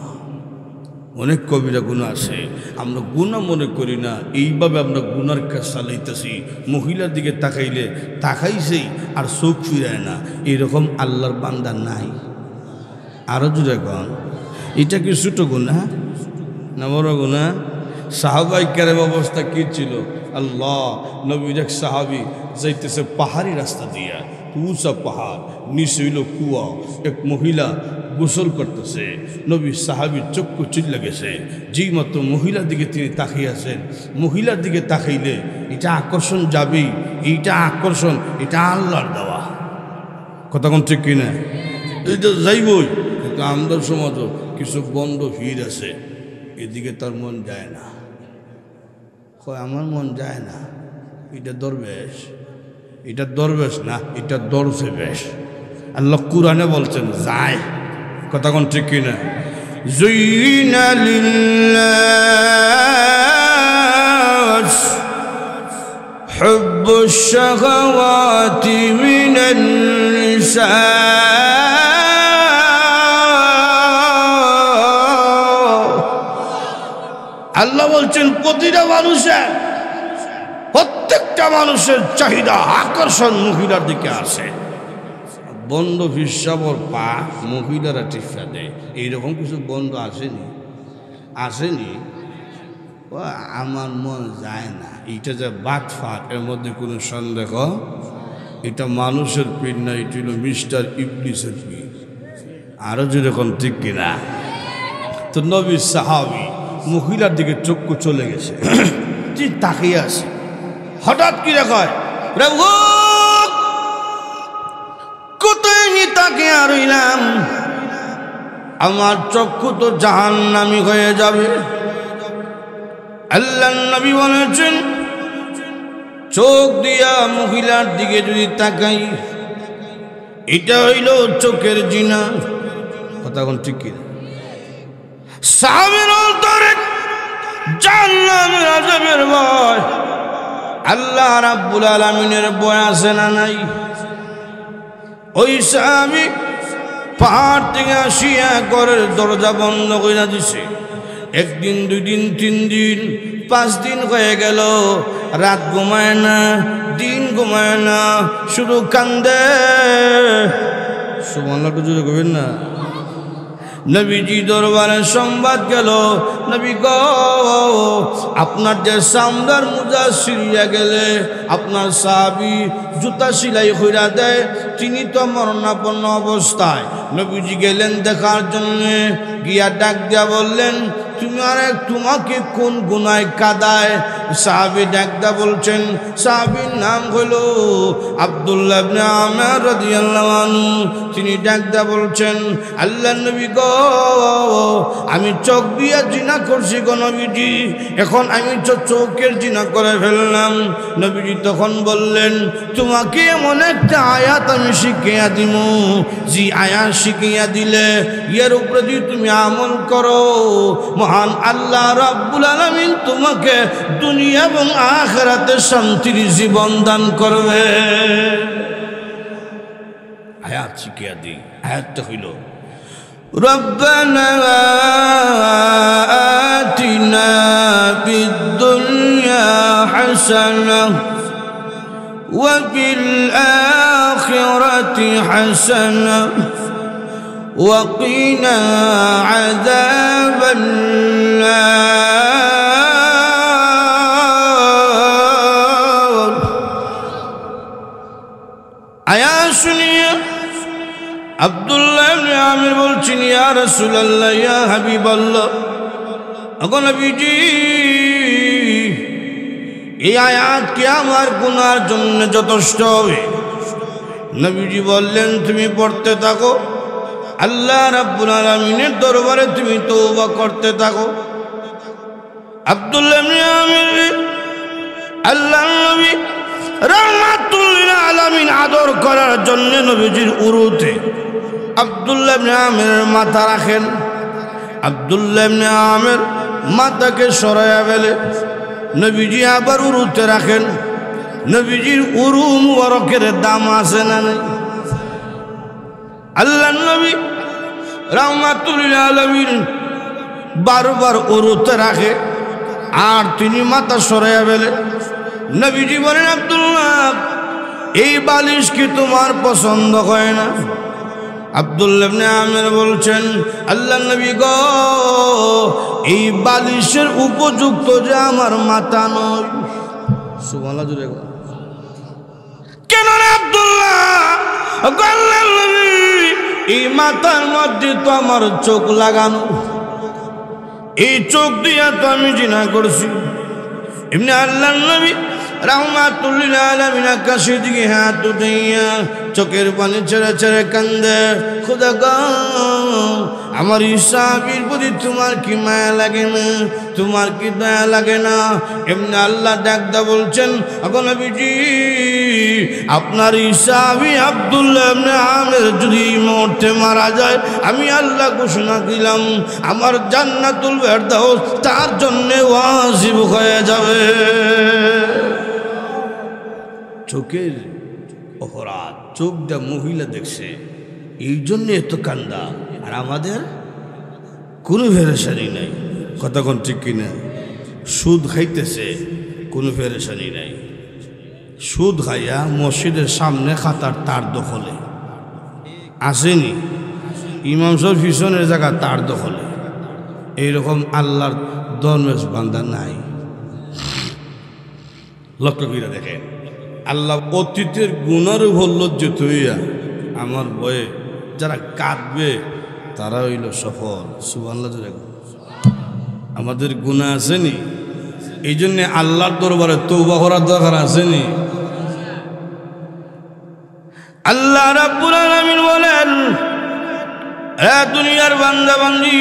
অনেক কবিরা গুনাহ আছে আমরা গুনাহ মনে করি না, এইভাবে আমরা গুনার কাজ চালাইতেছি। মহিলার দিকে তাকাইলে তাকাইছেই আর চোখ ফিরায় না, এরকম আল্লাহর বান্দা নাই। আরো জুড়ে কন। এটা কি ছোট গুনাহ না বড় গুনাহ? সাহাবায়ে কেরাম অবস্থা কি ছিল? আল্লাহ নবীর এক সাহাবী যাইতেছে পাহাড়ি রাস্তা দিয়া, উঁচা পাহাড়, নিচে হইল কুয়া। এক মহিলা গোসল করতেছে, নবী সাহাবীর চক্ষু চিল্লা গেছে। যেই মাত্র মহিলার দিকে তিনি তাকিয়েছেন, মহিলার দিকে তাকাইলে এটা আকর্ষণ যাবেই, এইটা আকর্ষণ, এটা আল্লাহর দেওয়া। কথা কোন ঠিক কিনা? এইটা যাইবই। কিন্তু আমাদের সমাজও কিছু বন্ধ ভিড় আছে, এদিকে তার মন যায় না। আমার মন যায় না। এটা দরবেশ, এটা দরবেশ না, এটা দরজে বেশ। আল্লাহ কুরআনে বলছেন যায়। কথা কোন ঠিক কিনা? যুইনা লিল্লাহ হুব্বুশ শাহাওয়াতি মিনান নিসা আল্লাহ বলছেন প্রতিটা মানুষের, প্রত্যেকটা মানুষের চাহিদা আকর্ষণ মহিলার দিকে আছে। বন্ধ হিসাবর পা মহিলারা টিপা দেয়, এইরকম কিছু বন্ধ আসেনি? আসেনি? ও আমার মন যায় না, এইটা যে বাটফাট, এর মধ্যে কোনো সন্দেহ। এটা মানুষের পীর না, এটা হলো মিস্টার ইবলিসের পীর। আরো যেরকম ঠিক কিনা? তো নবী সাহাবী মহিলার দিকে চক্ষু চলে গেছে, যে তাকিয়ে আছে। হঠাৎ কি দেখায়, প্রভু কোথায় নি তাকিয়ে রইলাম, আমার চক্ষু তো জাহান্নামী হয়ে যাবে। আল্লাহর নবী বলেছেন চোখ দিয়া মহিলার দিকে যদি তাকাই, এটা হইল চোখের জিনা। কথা কোন ঠিক কিনা? সাহাবীর অন্তরে জাহান্নামের আযাবের ভয়, আল্লাহ রাব্বুল আলামিনের ভয় আছে না নাই? ওই সাহাবী পাহাড় থেকে আসিয়া ঘরের দরজা বন্ধ করে দিছে। 1 দিন 2 দিন 3 দিন 5 দিন হয়ে গেল, রাত ঘুমায় না, দিন ঘুমায় না, শুধু কান্দে। সুবহানাল্লাহ জোরে কইবেন না? নবীজি দরবারে সংবাদ গেল, নবী গো আপনার যে সামদার মুজা সিরিয়া গেলে আপনার সাহাবী জুতা সেলাই কইরা দেয়, তিনি তো মরণাপন্ন অবস্থায়। নবীজি গেলেন দেখার জন্য, গিয়া ডাক দিয়া বললেন তোমাকে কোন গুনায় কাদায়? সাহাবী ডাকদা বলছেন, সাহাবীর নাম হলো আব্দুল্লাহ ইবনে আমির রাদিয়াল্লাহু আনহু। তিনি ডাকদা বলছেন, আল্লাহর নবী গো আমি চোখ দিয়া জিনা করছি গো নবীজি, এখন আমি তো চোখের জিনা করে ফেললাম। নবীজি তখন বললেন, তোমাকে এমন একটা আয়াত আমি শিখিয়া দিব, যে আয়াত শিখিয়া দিলে এর উপরে যদি তুমি আমল করো, মহান আল্লাহ রাব্বুল আলামিন তোমাকে দুনিয়া এবং আখিরাতে শান্তির জীবন দান করবে। আয়াত শিখিয়া দিই। আয়াতটা হইল, রব্বানা আতিনা ফিদ দুনিয়া হাসানাহ ওয়া ফিল আখিরাতি হাসানাহ ওয়া কিনা আযাবান নার। আয়াত শুনিয়ে আব্দুল্লাহ ইবনে আমির বলছেন, ইয়া রাসূলুল্লাহ, ইয়া হাবিবাল্লাহ, ওগো নবীজি এই আয়াত কি আমার গুনার জন্য যথেষ্ট হবে? নবীজি বললেন, তুমি পড়তে থাকো, আল্লাহ রাব্বুল আলামিনের দরবারে তুমি তওবা করতে থাকো। আব্দুল্লাহ ইবনে আমির আল্লাহর নবী রাহমাতুল লিল আলামিন আদর করার জন্য নবীজির উরুতে আব্দুল্লাহ ইবনে আমিরের মাথা রাখেন। আব্দুল্লাহ ইবনে আমির মাথাকে সরাইয়া ফেলে নবীজি আবার উরুতে রাখেন। নবীজির উরু মুবারকের দাম আছে না নাই? আল্লাহর নবী রাহমাতুল লিল আলামিন বারবার উরুতে রাখে আর তিনি মাথা সরাইয়া ফেলে। নবীজি বলেন, আব্দুল্লাহ এই বালিশ কি তোমার পছন্দ হয় না? আব্দুল্লাহ ইবনে আমির বলছেন, আল্লাহর নবী গো এই বালিশের উপযুক্ত যে আমার মাথা নয়। সুবহানাল্লাহ জুড়ে গো কেন রে আব্দুল্লাহ? আল্লাহর নবী এই মাথার মধ্যে তো আমার চোখ লাগানো, এই চোখ দিয়া তো আমি জিনা করছি। এমনি আল্লাহর নবী রাহমাতুল লিল আলামিন আকাশের দিকে হাত উঠাইয়া চোখের পানি ছেড়ে ছেড়ে কান্দে, খোদা গো আমার ইসাবীর প্রতি তোমার কি মায়া লাগে না? তোমার কি দয়া লাগে না? এমনি আল্লাহ ডাকদা বলছেন, ওগো নবীজি আপনার ইসাবী আব্দুল্লাহ ইবনে আমির যদি মরতে মারা যায়, আমি আল্লাহ ঘোষণা দিলাম আমার জান্নাতুল ফেরদাউস তার জন্য ওয়াজিব হয়ে যাবে। চোখের অপরাধ, চোখ দা মহিলা দেখছে এই জন্য এত কান্দা, আর আমাদের কোনো ফেরেশানি নাই। কথা কোন ঠিক কিনা? সুদ খাইতেছে, কোনো ফেরেশানি নাই। সুদ খাইয়া মসজিদের সামনে খাতার তার দখলে আসেনি, ইমাম সাহেব পিছনের জায়গা তার দখলে। এইরকম আল্লাহর দরবেশ বান্দা নাই। লক্ষ্য করে দেখেন, আল্লাহ অতীতের গুনার উপর লজ্জিত হইয়া আমার ভয়ে যারা কাঁদবে তারা হইল সফল। সুবহানাল্লাহ জোরে। আমাদের গুনাহ আসেনি, এই জন্যে আল্লাহর দরবারে তওবা করার দরকার আসেনি। আল্লাহ রাব্বুল আলামিন বলেন, এ দুনিয়ার বান্দা বান্দি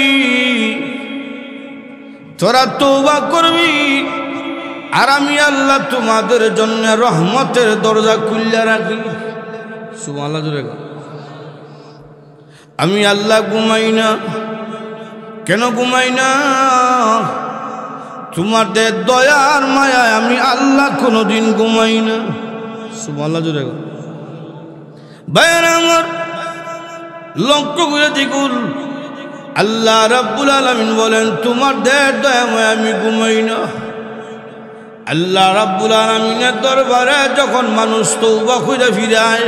তোরা তওবা করবি আর আমি আল্লাহ তোমাদের জন্য রহমতের দরজা খুলে রাখি। সুবহানাল্লাহ জোরে। আমি আল্লাহ ঘুমাই না। কেন ঘুমাই না? তোমাদের দয়ার মায়ায় আমি আল্লাহ কোনোদিন ঘুমাই না। সুবহানাল্লাহ জোরে। ভাইরা আমার লক্ষ্য করে দেখুন, আল্লাহ রাব্বুল আলামিন বলেন তোমাদের দয়া মায়ায় আমি ঘুমাই না। আল্লাহ রাব্বুল আলামিনের দরবারে যখন মানুষ তওবা করে ফিরায়,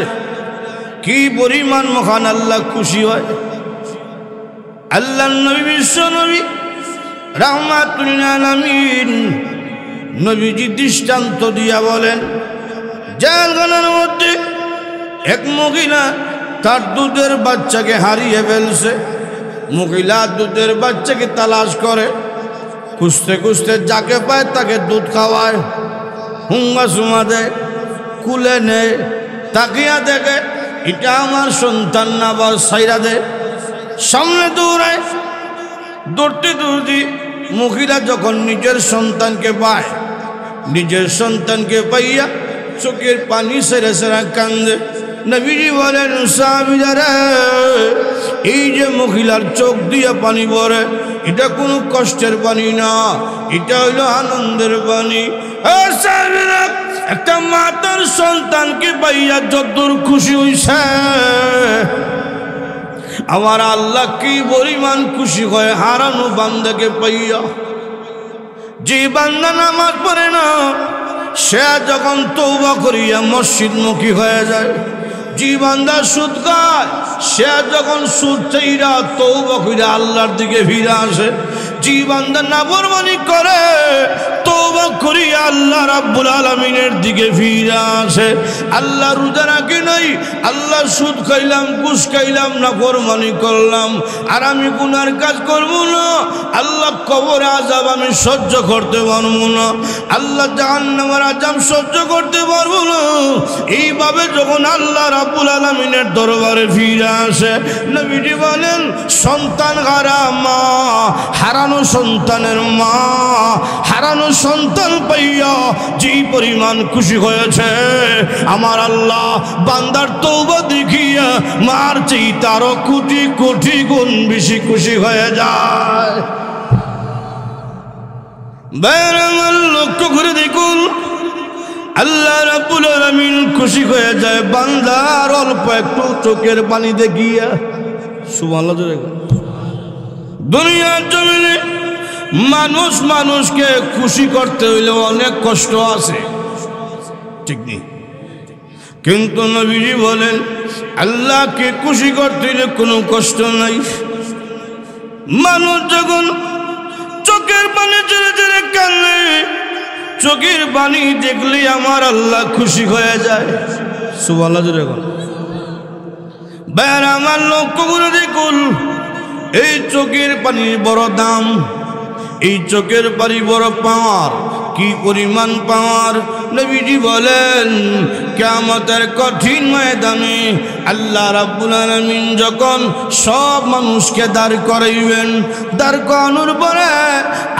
কি পরিমাণ মহান আল্লাহ খুশি হয়। আল্লাহর নবী বিশ্ব নবী রাহমাতুল আলামিন নবীজি দৃষ্টান্ত দিয়া বলেন, জেলখানার মধ্যে এক মহিলা তার দুধের বাচ্চাকে হারিয়ে ফেলছে। মহিলা দুধের বাচ্চাকে তালাশ করে, খুঁজতে খুঁজতে যাকে পায় তাকে দুধ খাওয়ায়, হুঙ্গা সুমা দেয়, কুলে নেয়, তাকিয়া দেখে এটা আমার সন্তান না, বা সাইরা দেয়, সামনে দৌড়ায়। দৌড়তে দৌড়তে মহিলা যখন নিজের সন্তানকে পায়, নিজের সন্তানকে পাইয়া চোখের পানি সেরে সেরা কান্দে। নবীজি বলেন, সাহাবীরা, এই যে মহিলার চোখ দিয়ে পানি পড়ে, এটা কোনো কষ্টের পানি না, এটা হইল আনন্দের পানি। সাহাবীরা, একটা মা তার সন্তানকে পাইয়া যতদূর খুশি হইছে, আমার আল্লাহ কি পরিমাণ খুশি হয় হারানো বান্দাকে পাইয়া। যে বান্দা নামাজ পড়ে না, সে যখন তওবা করিয়া মসজিদমুখী হয়ে যায়, যে বান্দা সুদ খায়, সে যখন সুদ চাইরা তওবা কইরা আল্লাহর দিকে ফিরে আসে, যে বান্দা নাফরমানি করে তওবা করিয়া আল্লাহ রাব্বুল আলামিনের দিকে ফিরে আসে। আল্লাহ রোজা রাখি নাই, আল্লাহ সুদ খাইলাম, ঘুষ খাইলাম, নাফরমানি করলাম, আর আমি গুনার কাজ করব না, আল্লাহ কবরে আযাব আমি সহ্য করতে পারবো না, আল্লাহ জাহান্নামের আযাব সহ্য করতে পারবো না, এইভাবে যখন আল্লাহ রাব্বুল আলামিনের দরবারে ফিরে আসে, নবীজি বলেন, সন্তান হারা মা, হারানো সন্তানের মা, হারানো সন্তান পাইয়া যে পরিমাণ খুশি হয়েছে, আমার আল্লাহ বান্দার তওবা দেখিয়া মার চেয়ে তারও কোটি কোটি গুণ বেশি খুশি হয়ে যায়। বেরঙাল লক্ষ্য করে দেখুন, আল্লাহ রাব্বুল আলামিন খুশি হয়ে যায় বান্দার অল্প একটু চোখের পানি দেখিয়া। সুবহানাল্লাহ। দুনিয়ার জমিনে মানুষ মানুষকে খুশি করতে হইলে অনেক কষ্ট আছে, ঠিক নেই? কিন্তু নবীজি বলেন, আল্লাহকে খুশি করতে হইলে কোনো কষ্ট নাই। মানুষ যখন চোখের পানি ছেড়ে ছেড়ে কাঁদে, চোখের পানি দেখলে আমার আল্লাহ খুশি হয়ে যায়। সুবহানাল্লাহ। বের আমার লক্ষ্য করে দেখুন, এই চোখের পানির বড় দাম, এই চোখের পানি বড় পাওয়ার, কি পরিমাণ পাওয়ার। নবীজি বলেন, কিয়ামতের কঠিন ময়দানে আল্লাহ রাব্বুল আলামিন যখন সব মানুষকে দাঁড় করাইবেন, দাঁড় করানোর পরে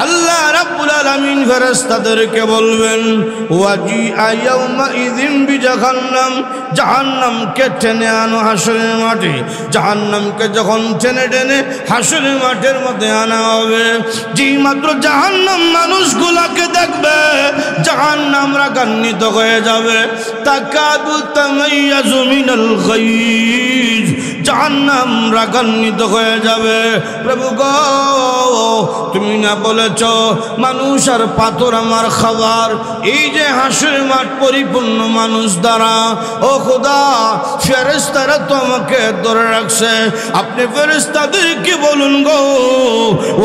আল্লাহ রাব্বুল আলামিন ফেরেশতাদেরকে বলবেন, ওয়াজিআ ইয়াউমা ইযিন বিজাহান্নাম, জাহান্নামকে টেনে আনো হাসরের মাঠে। জাহান্নামকে যখন টেনে টেনে হাসরের মাঠের মধ্যে আনা হবে, যেই মাত্র জাহান্নাম মানুষগুলাকে দেখবে, জাহান্নাম রাগান্বিত হয়ে যাবে। তাকাদু তামাইয়াজু মিনাল গায়জ, জাহান্নাম রাগান্বিত হয়ে যাবে। প্রভু গো, তুমি না বলেছ মানুষ আর পাথর আমার খাবার, এই যে হাসরের মাঠ পরিপূর্ণ মানুষ দ্বারা, ও খোদা, ফেরেশতারা তো আমাকে ধরে রাখছে, আপনি ফেরেশতাদেরকে বলুন গো,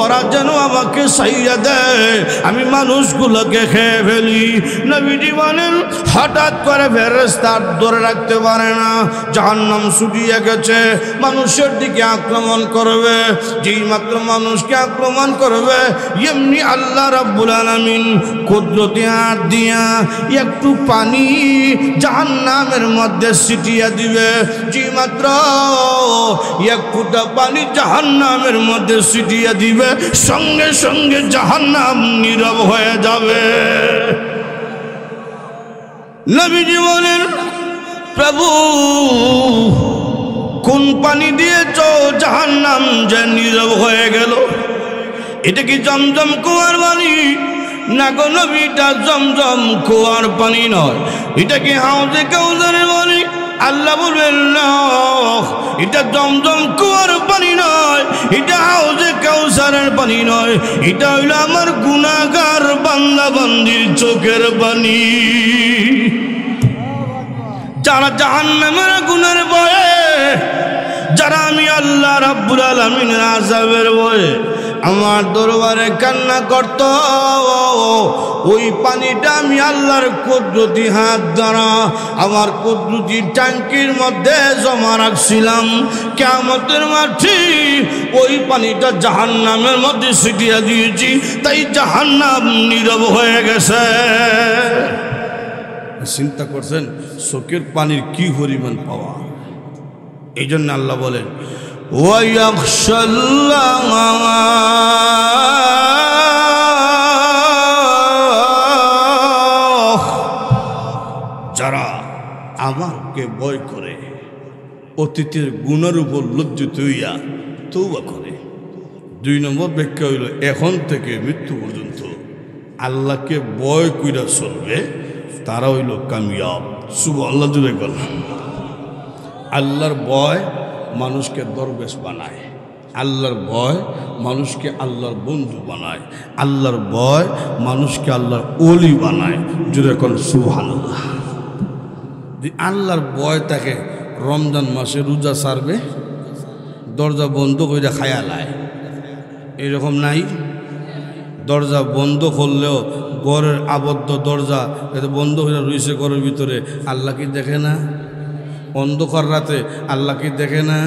ওরা যেন আমাকে ছাইয়া দেয়, আমি মানুষগুলোকে খেয়ে ফেলি। নবীজি বলেন, হঠাৎ করে ফেরেশতা ধরে রাখতে পারে না, জাহান্নাম ছুটিয়ে গেছে, মানুষের দিকে আক্রমণ করবে। যেই মাত্র মানুষকে আক্রমণ করবে, এমনি আল্লাহ রাব্বুল আলামিন কুদরতি হাত দিয়া একটু পানি জাহান্নামের মধ্যে ছিটিয়ে দিবে। যেই মাত্র এক ফোঁটা পানি জাহান্নামের মধ্যে ছিটিয়ে দিবে, সঙ্গে সঙ্গে জাহান্নাম নীরব হয়ে যাবে। নবীজি বলেন, প্রভু কোন পানি দিয়েছ জাহান্নাম যে নীরব হয়ে গেল? এটা কি জমজম কুয়ার পানি? না গো নবী, এটা জমজম কুয়ার পানি নয়, এটা কি হাউজে কাউসারের পানি? আল্লাহ বলবেন, না, এটা জমজম কুয়ার পানি নয়, এটা হাউজে কাউসারের পানি নয়, এটা হইল আমার গুনাহগার বান্দা বান্দির চোখের পানি। যারা জাহান্নামের গুনার ভয়ে যারা আমি আল্লাহ রাব্বুল আলামিনের আযাবের ভয়ে আমার দরবারে কান্না করত, ওই পানিটা আমি আল্লাহর কুদরতি হাত দ্বারা আমার কুদরতি ট্যাঙ্কির মধ্যে জমা রাখছিলাম। কিয়ামতের মাঠে ওই পানিটা জাহান্নামের মধ্যে ছিটিয়ে দিয়েছি, তাই জাহান্নাম নীরব হয়ে গেছে। চিন্তা করছেন চোখের পানির কি পরিমাণ পাওয়া। এই জন্য আল্লাহ বলেন যারা আমাকে ভয় করে, অতীতের গুণের উপর লজ্জিত হইয়া তওবা করে। 2 নম্বর ব্যাখ্যা হইল এখন থেকে মৃত্যু পর্যন্ত আল্লাহকে ভয় কইরা চলবে, তারা হইল কামিয়াব। সুবহানাল্লাহ জুড়ে গেল। আল্লাহর ভয় মানুষকে দরবেশ বানায়, আল্লাহর ভয় মানুষকে আল্লাহর বন্ধু বানায়, আল্লাহর ভয় মানুষকে আল্লাহর ওলি বানায়। জুড়ে কোন সুবহানাল্লাহ। আল্লাহর ভয় তাকে রমজান মাসে রোজা ছাড়বে, দরজা বন্ধ করে খায়ালায়, এরকম নাই? দরজা বন্ধ করলেও ঘরের আবদ্ধ দরজা বন্ধ হয়ে রয়েছে ঘরের ভিতরে, আল্লাহ কি দেখে না? অন্ধকার রাতে আল্লাহ কি দেখে না?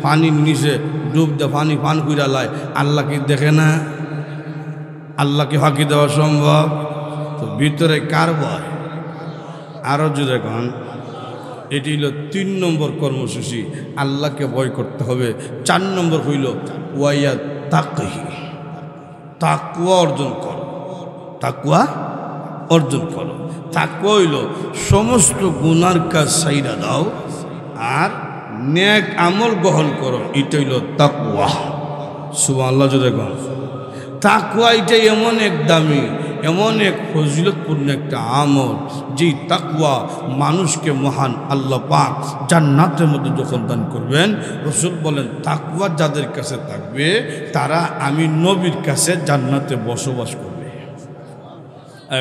পানির নিচে ডুব দে পানি পান কইরা লায়, আল্লাহ কি দেখে না? আল্লাহ কি ফাঁকি দেওয়া সম্ভব? তো ভিতরে কার ভয়? আরও যদি এখন এটি হইল 3 নম্বর কর্মসূচি, আল্লাহকে ভয় করতে হবে। 4 নম্বর হইল ওয়াইয়া তাকহি, তাকওয়া অর্জন করো, তাকওয়া অর্জন করো। তাকওয়া হইল সমস্ত গুনার কাজ ছাইরা দাও আর নেক আমল গ্রহণ করো, এটা হইল তাকওয়া। সুবহানাল্লাহ জোরে কোন। তাকওয়া এটা এমন এক দামি, এমন এক ফজিলতপূর্ণ একটা আমল, যেই তাকওয়া মানুষকে মহান আল্লাহ পাক জান্নাতের মধ্যে যখন দান করবেন, রাসূল বলেন তাকওয়া যাদের কাছে থাকবে তারা আমি নবীর কাছে জান্নাতে বসবাস করবে।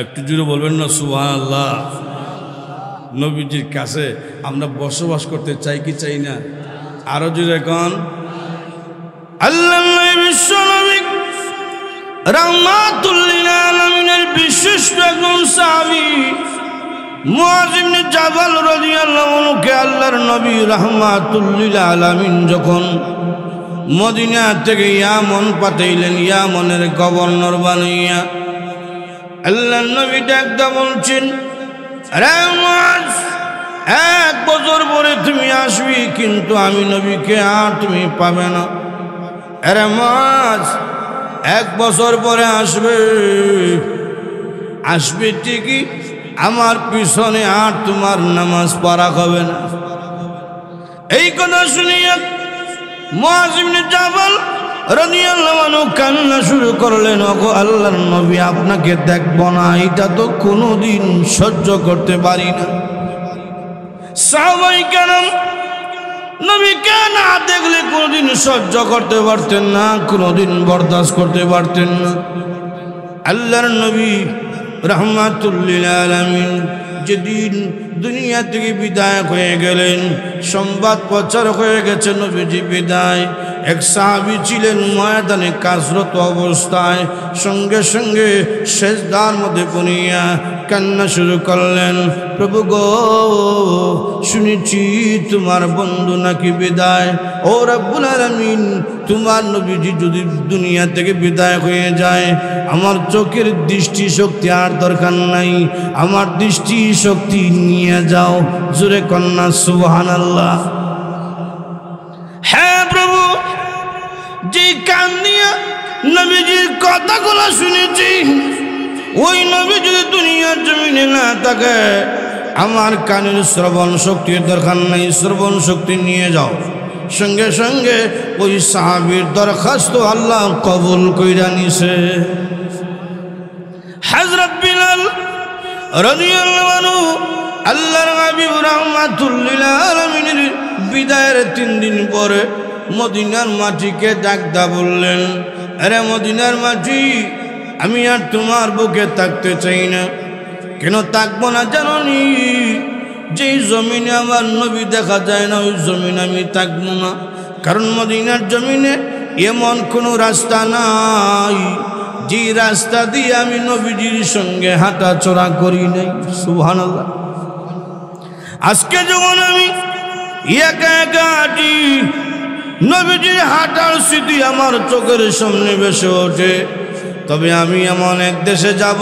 একটু জুড়ে বলবেন না সুবহানাল্লাহ। নবীজির কাছে আমরা বসবাস করতে চাই কি চাই না? আরো জুড়ে এখন আল্লাহ বিশ্ব নবী রাহমাতুল লিল আলামিনের বিশেষ একজন সাহাবী মুআয ইবনে জাবাল রাদিয়াল্লাহু আনহুকে আল্লাহর নবী রাহমাতুল লিল আলামিন যখন মদিনা থেকে ইয়ামন পাঠাইলেন, ইয়ামনের গভর্নর বানাইয়া আল্লাহর নবী ডাকদা বলছেন, আরে মুআয 1 বছর পরে তুমি আসবি, কিন্তু আমি নবীকে আর তুমি পাবে না। আরে মুআয 1 বছর পরে আসবে ঠিকই, আমার পিছনে আর তোমার নামাজ পড়া হবে না। এই কথা শুনিয়া মুআয ইবনে জাবাল রাদিয়াল্লাহু আনহু কান্না শুরু করলেন, ওগো আল্লাহর নবী আপনাকে দেখব না, এটা তো কোনোদিন সহ্য করতে পারি না। সাহাবায়ে কেরাম নবীকে না দেখলে কোনোদিন সহ্য করতে পারতেন না, কোনোদিন বরদাস্ত করতে পারতেন না। আল্লাহর নবী রাহমাতুল লিল আলামিন যেদিন দুনিয়া থেকে বিদায় হয়ে গেলেন, সংবাদ প্রচার হয়ে গেছে নবীজি বিদায়। এক সাহাবী ছিলেন ময়দানে কাজরত অবস্থায়, সঙ্গে সঙ্গে সেজদার মধ্যে পড়িয়া কান্না শুরু করলেন, প্রভু গো শুনেছি তোমার বন্ধু নাকি বিদায়, ও রব্বুল আলামিন তোমার নবীজি যদি দুনিয়া থেকে বিদায় হয়ে যায়, আমার চোখের দৃষ্টি শক্তি আর দরকার নাই, আমার দৃষ্টি শক্তি নিয়ে যাও। জোরে কন্যা সুবহানাল্লাহ। হ্যাঁ প্রভু, যে কান দিয়া নবীজির কথাগুলো শুনেছি, ওই নবী যদি দুনিয়ার জমিনে না থাকে, আমার কানের শ্রবণ শক্তির দরকার নাই, শ্রবণ শক্তি নিয়ে যাও। সঙ্গে সঙ্গে ওই সাহাবীর দরখাস্ত আল্লাহ কবুল কইরা নিছে। হযরত বিলাল রাদিয়াল্লাহু আনহু আল্লাহর হাবিব রাহমাতুল লিল আলামিনের বিদায়ের 3 দিন পরে মদিনার মাটিকে ডাকদা বললেন, আরে মদিনার মাটি, আমি আর তোমার বুকে থাকতে চাই না। কেন থাকবো না জানোনি? যেই জমিনে আমার নবী দেখা যায় না ওই জমিনে আমি থাকবো না, কারণ মদিনার জমিনে এমন কোনো রাস্তা নাই যে রাস্তা দিয়ে আমি নবীজির সঙ্গে হাঁটা চলা করি নাই। সুবহানাল্লাহ। আজকে যখন আমি একা একা হাঁটি, নবীজির হাঁটার স্মৃতি আমার চোখের সামনে ভেসে ওঠে। তবে আমি এমন এক দেশে যাব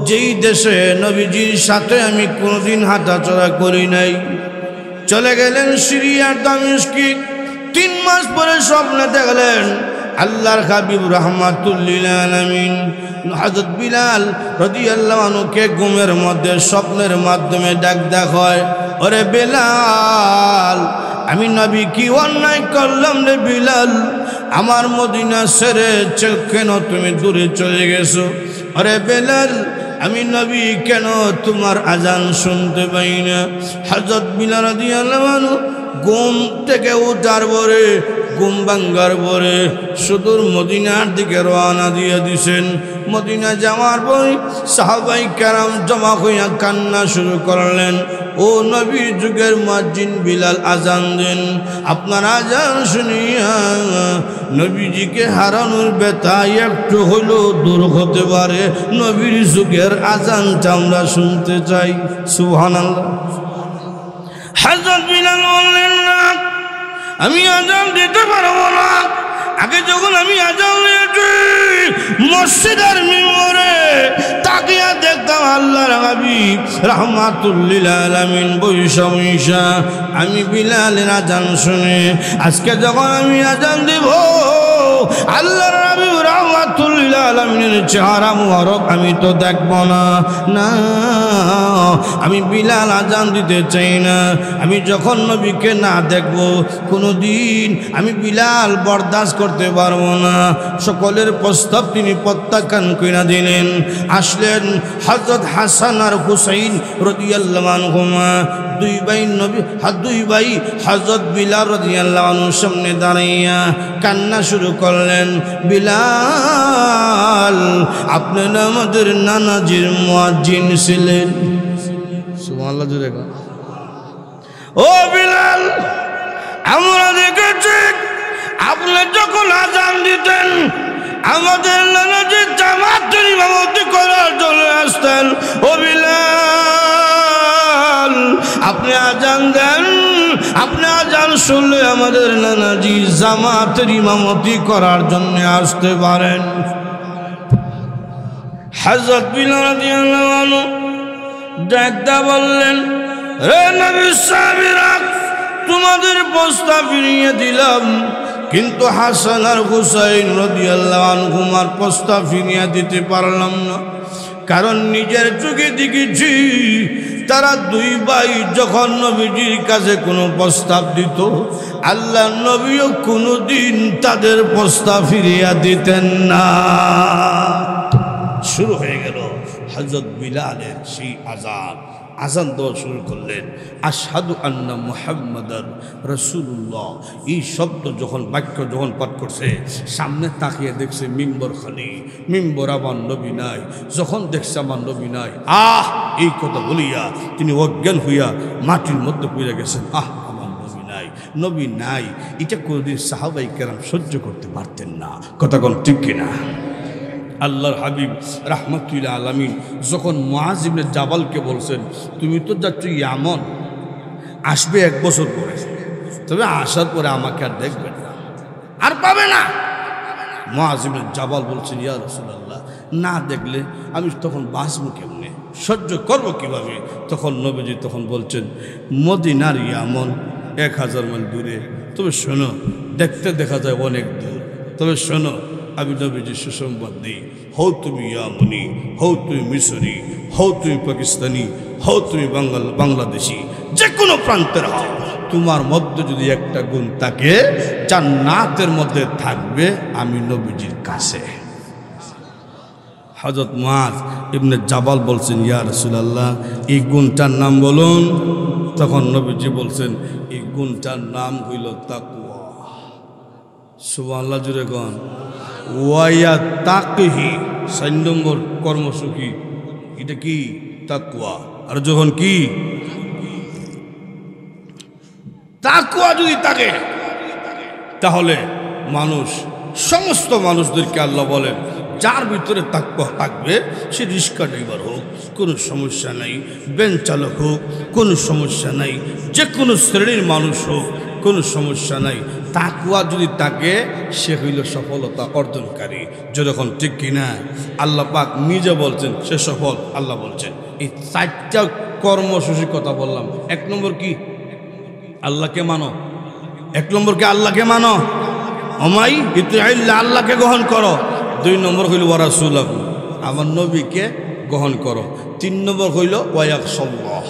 যেই দেশে নবীজির সাথে আমি কোনোদিন হাঁটাচলা করি নাই। চলে গেলেন সিরিয়ার দামেস্কে। 3 মাস পরে স্বপ্নে দেখলেন আল্লাহর হাবিব রাহমাতুল লিল আলামিন হযরত বিলাল রাদিয়াল্লাহু আনহুকে ঘুমের মধ্যে স্বপ্নের মাধ্যমে ডাক দেখায়, ওরে বিলাল, আমি নবী কি অন্যায় করলাম রে বিলাল? আমার মদিনা ছেড়ে কেন তুমি দূরে চলে গেছো? আরে বিলাল, আমি নবী কেন তোমার আজান শুনতে পাই না? হযরত বিলাল রাদিয়াল্লাহু আনহু ঘুম থেকে উঠার পরে, ঘুম ভাঙ্গার পরে সুদূর মদিনার দিকে রওনা দিয়ে দিছেন। মদিনা যাওয়ার পরে সাহাবায়ে কেরাম জমা হইয়া কান্না শুরু করলেন, ও নবী যুগের মুয়াজ্জিন বিলাল আজান দেন। আপনার আজান শুনিয়া নবীজিকে হারানোর ব্যথা একটু হলেও দূর হতে পারে। নবীর যুগের আজানটা আমরা শুনতে চাই। সুবহানাল্লাহ। হযরত বিলাল বললেন, না, আমি আজান দিতে পারবো না। আগে যখন আমি আজান দিয়েছি মসজিদের মিম্বরে তাকিয়া দেখতাম আল্লাহর হাবিব রাহমাতুল লিল আলামিন বৈশা বৈশা আমি বিলালের আজান শুনে। আজকে যখন আমি আজান দিব আল্লাহর হাবিব রাহমাতুল লিল আলামিনের চেহারা মুবারক আমি তো দেখব না। না, আমি বিলাল আজান দিতে চাই না। আমি যখন নবীকে না দেখব কোনোদিন আমি বিলাল বরদাস্ত করতে পারবো না। সকলের প্রস্তাব তিনি প্রত্যাখ্যান কইরা দিলেন। আসলেন হযরত হাসান আর হুসাইন রাদিয়াল্লাহু আনহুমা, দুই ভাই হযরত বিলাল রাদিয়াল্লাহু আনহুর সামনে দাঁড়াইয়া কান্না শুরু করলেন, বিলাল, আপনি আমাদের নানাজির মুয়াজ্জিন ছিলেন। সুবহানাল্লাহ জোরে গো। ও বিলাল, আমরা দেখেছি আপনি যখন আজান দিতেন আমাদের নানাজির জামাতের ইমামতি করার জন্য আসতেন। ও বিলাল, আপনি আজান দেন, আপনি আজান শুনলে আমাদের নানাজি জামাতের ইমামতি করার জন্য আসতে পারেন। হযরত বিলাল রাদিয়াল্লাহু আনহু ডাকদা বললেন, রে নবীর সাহাবীরা, তোমাদের প্রস্তাব ফিরিয়ে দিলাম, কিন্তু হাসান আর হুসাইন রাদিয়াল্লাহু আনহুমার প্রস্তাব ফিরিয়ে দিতে পারলাম না। কারণ নিজের চোখে দেখেছি তারা দুই ভাই যখন নবীজির কাছে কোনো প্রস্তাব দিত আল্লাহ নবীও কোনোদিন তাদের প্রস্তাব ফিরিয়ে দিতেন না। শুরু হয়ে গেল হযরত বিলালের সেই আজান দেওয়া শুরু করলেন। আশহাদু আন্না মুহাম্মাদার রাসূলুল্লাহ, এই শব্দ বাক্য যখন পাঠ করছে সামনে তাকিয়ে দেখছে মিম্বর খালি, মিম্বর আমার নবী নাই। যখন দেখছে আমার নবী নাই, এই কথা বলিয়া তিনি অজ্ঞান হইয়া মাটির মধ্যে পড়ে গেছেন। আমার নবী নাই, এটা কোনদিন সাহাবায়ে কেরাম সহ্য করতে পারতেন না। কথা কোন ঠিক কিনা? আল্লাহর হাবিব রাহমাতুল আলামিন যখন মুআজ ইবনে জাবালকে বলছেন, তুমি তো যাচ্ছ ইয়ামন, আসবে 1 বছর পরে, তবে আসার পরে আমাকে আর দেখবে না, আর পাবে না। মুআজ ইবনে জাবাল বলছেন, ইয়া রাসূলুল্লাহ, না দেখলে আমি তখন বাঁচব কেমনে, সহ্য করব কিভাবে? তখন নবীজি তখন বলছেন, মদিনার ইয়ামন 1000 মাইল দূরে, তবে শোনো, দেখতে দেখা যায় অনেক দূর, তবে শোনো, আমি নবীজি সুসংবাদ দিই, হও তুমি ইয়ামনি, হও তুমি মিশরি, হও তুমি পাকিস্তানি, হও তুমি বাংলাদেশি, যে কোনো প্রান্তের হও, তোমার মধ্যে যদি একটা গুণ থাকে জান্নাতের মধ্যে থাকবে আমি নবীজির কাছে। হযরত মুআজ ইবনে জাবাল বলছেন, ইয়া রাসূলুল্লাহ, এই গুণটার নাম বলুন। তখন নবীজি বলছেন, এই গুণটার নাম হইল তাকওয়া। সুবহানাল্লাহ জুড়ে গন। ওয়া তাকহি 4 নম্বর কর্মসূচি, এটা কি? তাকওয়া। আর যখন কি তাকওয়া যদি থাকে তাহলে মানুষ সমস্ত মানুষদেরকে আল্লাহ বলেন যার ভিতরে তাকওয়া থাকবে সে রিক্সা ড্রাইভার হোক কোনো সমস্যা নাই, ভ্যান চালক হোক কোনো সমস্যা নাই, যে কোনো শ্রেণীর মানুষ হোক কোনো সমস্যা নাই। তাকওয়া যদি থাকে সে হইল সফলতা অর্জনকারী। যখন ঠিক কিনা আল্লাহ পাক নিজে বলছেন সে সফল। আল্লাহ বলছেন এই 4টা কর্মসূচির কথা বললাম। 1 নম্বর কি? আল্লাহকে মানো। 1 নম্বর কি? আল্লাহকে মানো। ওমাই ইতিআল্লাহ, আল্লাহকে গ্রহণ করো। 2 নম্বর হইল ওয়া রাসূলাহু, আমার নবীকে গ্রহণ করো। 3 নম্বর হইল ওয়ায়াকশাল্লাহ,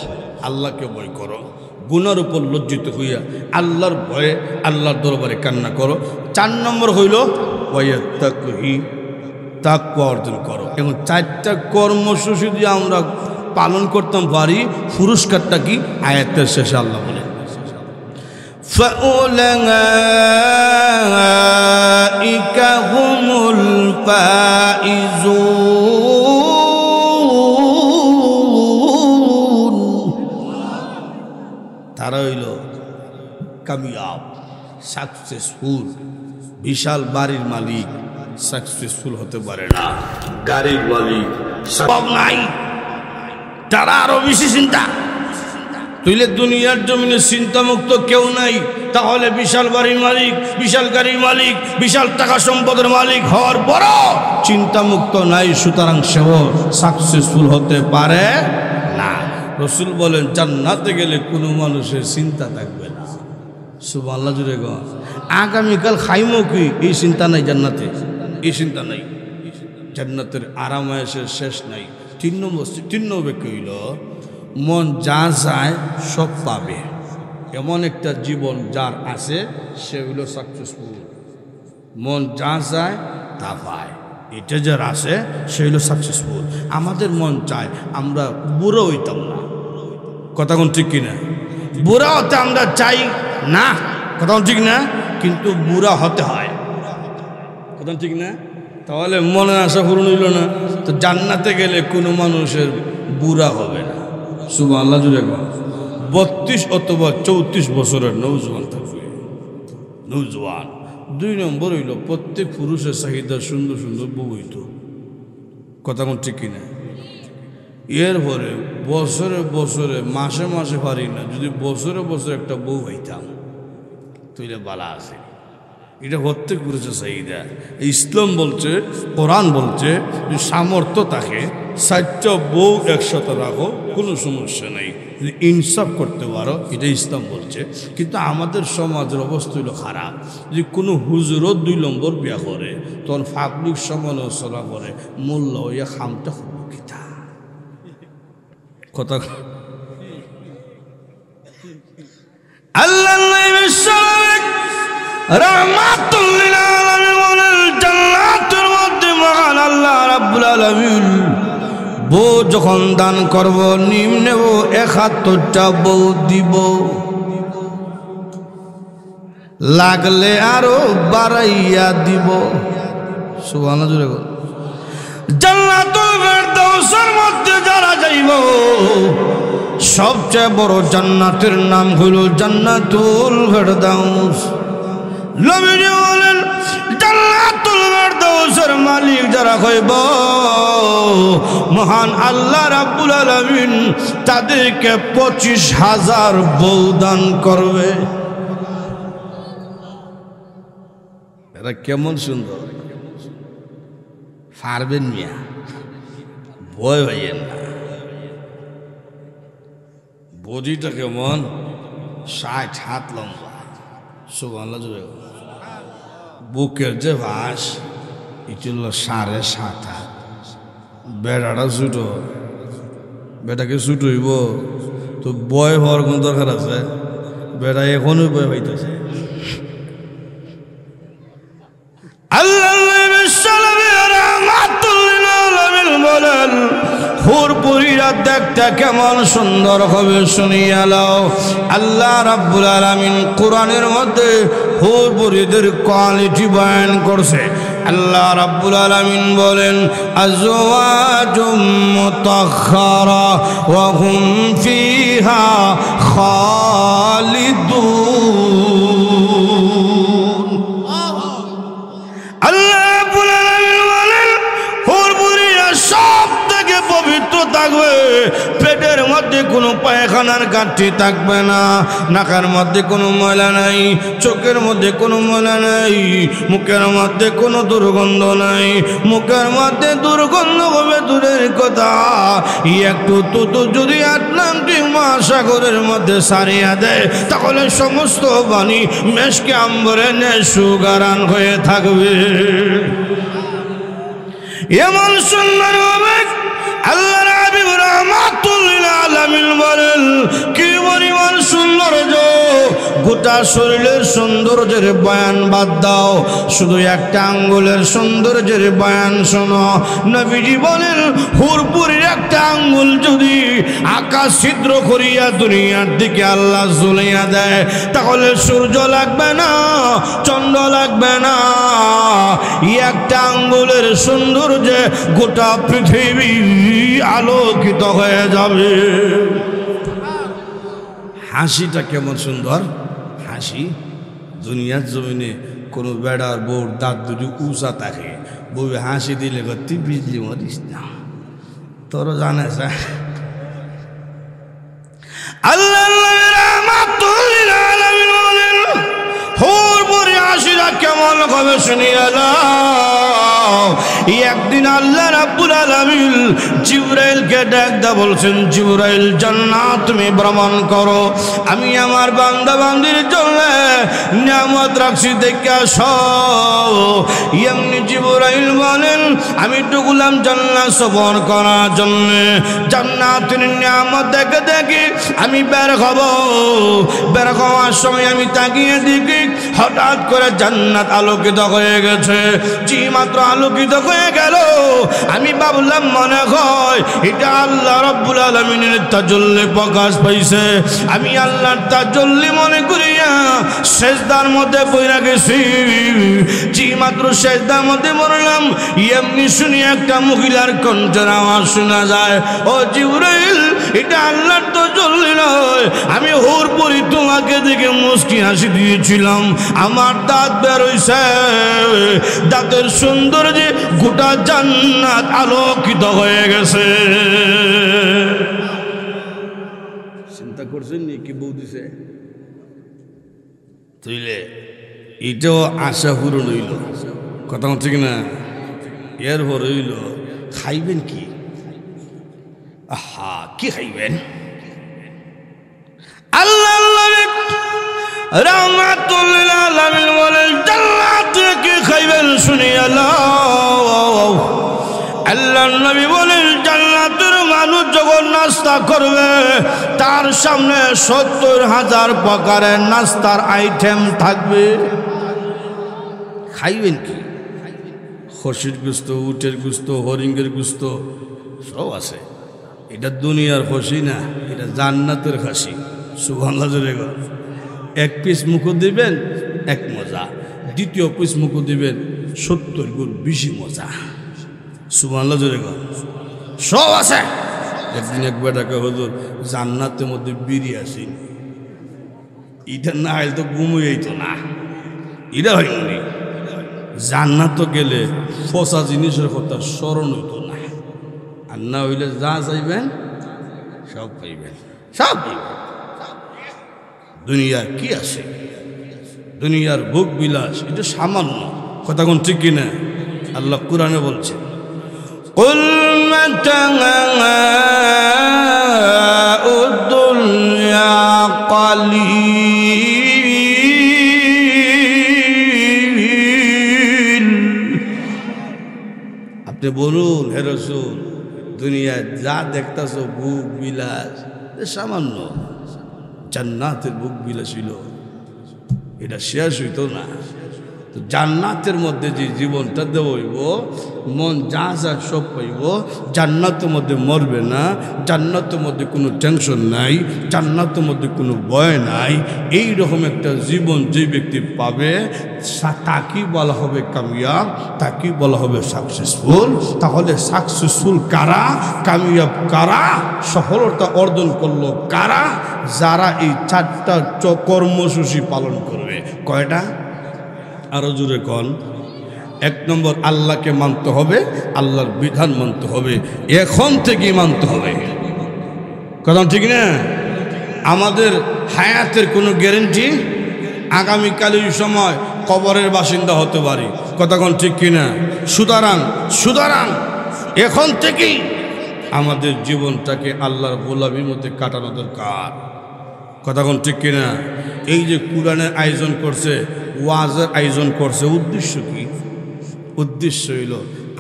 আল্লাহকে ভয় করো। গুনার উপর লজ্জিত হইয়া আল্লাহর ভয়ে আল্লাহর দরবারে কান্না করো। 4 নম্বর হইল ওয়ায়াত্তাকুহি, তাকওয়া অর্জন করো। এবং 4টা কর্মসূচি যদি আমরা পালন করতাম পারি, পুরস্কারটা কি? আয়াতের শেষে আল্লাহ বলেন ফাউলাইকা হুমুল ফাইজুন, তারা হইল কামিয়াব, সাকসেসফুল। বিশাল বাড়ির মালিক সাকসেসফুল হতে পারে না, গাড়ির মালিক সব নাই, তারা আরো বেশি চিন্তা। তুইলে দুনিয়ার জমিনে চিন্তামুক্ত কেউ নাই, তাহলে বিশাল বাড়ির মালিক, বিশাল গাড়ির মালিক, বিশাল টাকা সম্পদের মালিক হওয়ার পরও চিন্তামুক্ত নাই, সুতরাং সেও সাকসেসফুল হতে পারে না। রাসূল বলেন জান্নাতে গেলে কোনো মানুষের চিন্তা থাকবে না। সুবহানাল্লাহ জুড়ে গো, আগামীকাল খাইমো কি এই চিন্তা নাই জান্নাতে, এই চিন্তা নাই। জান্নাতের আরাম আয়েশের শেষ নাই। 3 নম্বর কইল মন যা চায় সব পাবে, এমন একটা জীবন যার আছে সে হইল সাকসেসফুল। মন যা চায় তা পায়, এটা যার আছে সে হইল সাকসেসফুল। আমাদের মন চায় আমরা বুড়ো হইতাম না, কথা কোন ঠিক কিনা? বুড়া হতে আমরা চাই না, কথা ঠিক না? কিন্তু বুড়া হতে হয়, কথা ঠিক না? তাহলে মনের আশা পূরণ হইল না। তো জান্নাতে গেলে কোনো মানুষের বুড়া হবে না। সুবহানাল্লাহ জুড়ে 32 অথবা 34 বছরের নৌজওয়ান থাকবে, নৌজওয়ান। 2 নম্বর হইল প্রত্যেক পুরুষের চাহিদা সুন্দর সুন্দর বউ হইত, কথা কোন ঠিক কিনা? এরপরে বছরে বছরে মাসে মাসে পারি না, যদি বছরে বছরে একটা বউ হইতাম তুইলে বালা আছে। এটা প্রত্যেক পুরুষের চাহিদা। ইসলাম বলছে, কোরআন বলছে যে সামর্থ্য থাকে 4টা বউ একসাথে রাখো, কোনো সমস্যা নেই, যদি ইনসাফ করতে পারো, এটা ইসলাম বলছে। কিন্তু আমাদের সমাজের অবস্থা হলো খারাপ। যদি কোনো হুজুরও 2 নম্বর বিয়া করে তখন পাবলিক সমালোচনা করে, মোল্লা হইয়া খামটা হলো কিতা, কথা আল্লাহ রাহমাতুল লিল আলামিন জান্নাতের মধ্যে মহান আল্লাহ রাব্বুল আলামিন বউ যখন দান করব নিম্নে 71টা বউ দিব, লাগলে আরো বাড়াইয়া দিব। সুবহানাল্লাহ জুড়ে বল। জান্নাতুল ফেরদাউসের মধ্যে যারা যাইব, সবচেয়ে বড় জান্নাতের নাম হলো জান্নাতুল ফেরদাউস। নবীজি বলেন জান্নাতুল ফেরদাউসের মালিক যারা হইব, মহান আল্লাহ রাব্বুল আলামিন তাদেরকে 25,000 বউ দান করবে। এরা কেমন সুন্দর, পারবেন মিয়া, ভয় হইয়েন না। বডিটা কেমন, 60 হাত লম্বা। সুবহানাল্লাহ জুড়ে বুকের যে ভাস এটি হল 7.5 হাত। বেড়াটা ছুটো, বেটাকে ছুট হইব তো বয় হওয়ার কোন দরকার আছে? বেটা এখনই বয় হইতেছে। হুরপুরীরা দেখতে কেমন সুন্দর হবে শুনিয়া লও। আল্লাহ রাব্বুল আলামিন কোরআনের মধ্যে হুরপুরীদের কোয়ালিটি বয়ান করছে। আল্লাহ রাব্বুল আলামিন বলেন আজওয়াজুম মুতাহহারা ওয়া হুম ফিহা খালিদুন। আল্লাহ রাব্বুল আলামিন বলেন হুরমুরিয়া সব থেকে পবিত্র থাকবে, পেটের মধ্যে কোনো পায়খানার গাঁঠি থাকবে না, নাকের মধ্যে কোনো ময়লা নাই, চোখের মধ্যে কোনো ময়লা নাই, মুখের মধ্যে কোনো দুর্গন্ধ নাই। মুখের মধ্যে দুর্গন্ধ হবে দূরের কথা, একটু তুতু যদি আটলান্টিক মহাসাগরের মধ্যে সারিয়া দেয় তাহলে সমস্ত পানি মেশকে আম্বরে সুগারান হয়ে থাকবে। এমন সুন্দর হবে আল্লাহর হাবিব রাহমাতুল লিল আলামিন বলেন কি পরিমাণ সৌন্দর্য, গোটা শরীরের সৌন্দর্যের বয়ান বাদ দাও, শুধু একটা আঙ্গুলের সৌন্দর্যের বয়ান শোনো। নবীজি বলেন হুরপুরের একটা আঙ্গুল যদি আকাশ ছিদ্র করিয়া দুনিয়ার দিকে আল্লাহ ঝুলাইয়া দেয় তাহলে সূর্য লাগবে না, চন্দ্র লাগবে না, একটা আঙ্গুলের সৌন্দর্যে গোটা পৃথিবী আলোকিত হয়ে যাবে। হাসিটা কেমন সুন্দর হাসি, দুনিয়ার জমিনে কোনো বেড়ার বউর দাঁত দুটি উঁচা থাকে, বউ হাসি দিলে তুই বিজলি মরিস না, তোর জানিস আল্লাহ হাসিরা কেমন হবে শুনিয়া নাও। একদিন আল্লাহ রাব্বুল আলামিন জিবরাইলকে ডাকদা বলছেন, জিবরাইল জান্নাত তুমি ভ্রমণ করো, আমি আমার বান্দা বান্দির জন্য নিয়ামত রাখছি দেখে আসো। এমনি জিবরাইল বলেন আমি ঢুকলাম জান্নাত সফর করার জন্য, জান্নাতের নিয়ামত দেখে দেখি আমি বের হব। বের হওয়ার সময় আমি তাকিয়ে দেখি হঠাৎ করে জান্নাত আলোকিত হয়ে গেছে। যে মাত্র আলোকিত হয়ে গেল আমি ভাবলাম মনে হয় এটা আল্লাহ রাব্বুল আলামিনের তাজাল্লি প্রকাশ পাইছে। আমি আল্লাহর তাজাল্লি মনে করিয়া সেজদার মধ্যে পড়ে গেছি। যে মাত্র সেজদার মধ্যে পড়লাম এমনি শুনি একটা মহিলার কণ্ঠের আওয়াজ শোনা যায়, ও জিবরাইল এটা আল্লাহর তাজাল্লি নয়, আমি হুরপুরি তোমাকে দেখে মুস্কি হাসি দিয়েছিলাম, আমার দাঁত বের হইছে, দাঁতের সৌন্দর্যে গোটা জান্নাত আলোকিত হয়ে গেছে। চিন্তা করছেন নি কি বউ দিছে তুইলে, এটাও আশা পূরণ হইল, কথা হচ্ছে কিনা। এরপর হইল খাইবেন কি, আহা কি খাইবেন, আল্লাহ রাহমাতুল লিল আলামিন বলেন জান্নাত কি খাইবেন শুনিয়া নাও। আল্লাহর নবী বলেন জান্নাতের মানুষ যখন নাস্তা করবে তার সামনে ৭০,০০০ প্রকারের নাস্তার আইটেম থাকবে। খাইবেন কি, খসির গুস্ত, উটের গুস্ত, হরিঙ্গের গুস্ত সব আছে। এটা দুনিয়ার খসি না, এটা জান্নাতের খাসি। সুবহানাল্লাহ জোরে গো। এক পিস মুখো দিবেন এক মজা, দ্বিতীয় পিস মুখো দিবেন ৭০ গুণ বেশি মজা। সুবহানাল্লাহ জোরে গো। সব আছে। একদিন এক বেটাকে হুজুর জান্নাতের মধ্যে বিড়ি আসি, এটা না হইলে তো ঘুমই হইতো না, এটা হয়নি। জান্নাত গেলে ফসা জিনিসের কথা স্মরণ হইতো না, আর না হইলে যা চাইবেন সব পাইবেন, সব পাইবেন। দুনিয়ার কি আছে, দুনিয়ার ভোগ বিলাস এটা সামান্য, কথা কোন ঠিক কিনা। আল্লাহ কুরআনে বলছে কুল মাতাউদ দুনিয়া কালিল। আপনি বলুন হে রাসূল দুনিয়ায় যা দেখতেছ ভোগ বিলাস সামান্য, জান্নাতের ভোগ বিলাস ছিল এটা শেষ হইতো না। তো জান্নাতের মধ্যে যে জীবনটা দেবইব, মন যা যা সব পাইব, জান্নাতের মধ্যে মরবে না, জান্নাতের মধ্যে কোনো টেনশন নাই, জান্নাতের মধ্যে কোনো ভয় নাই। এই রকম একটা জীবন যে ব্যক্তি পাবে তাকেই বলা হবে কামিয়াব, তাকেই বলা হবে সাকসেসফুল। তাহলে সাকসেসফুল কারা, কামিয়াব কারা, সফলতা অর্জন করলো কারা? যারা এই 4টা কর্মসূচি পালন করবে। কয়টা? আরো জোরে কন। 1 নম্বর, আল্লাহকে মানতে হবে, আল্লাহর বিধান মানতে হবে, এখন থেকেই মানতে হবে। কথা ঠিক না? আমাদের হায়াতের কোনো গ্যারেন্টি, আগামীকালের সময় কবরের বাসিন্দা হতে পারি। কথা কোন ঠিক কিনা? সুতরাং এখন থেকেই আমাদের জীবনটাকে আল্লাহর গোলামির মধ্যে কাটানো দরকার। কথা কোন ঠিক কিনা? এই যে কুরআনের আয়োজন করছে, ওয়াজের আয়োজন করছে, উদ্দেশ্য কি? উদ্দেশ্য হইল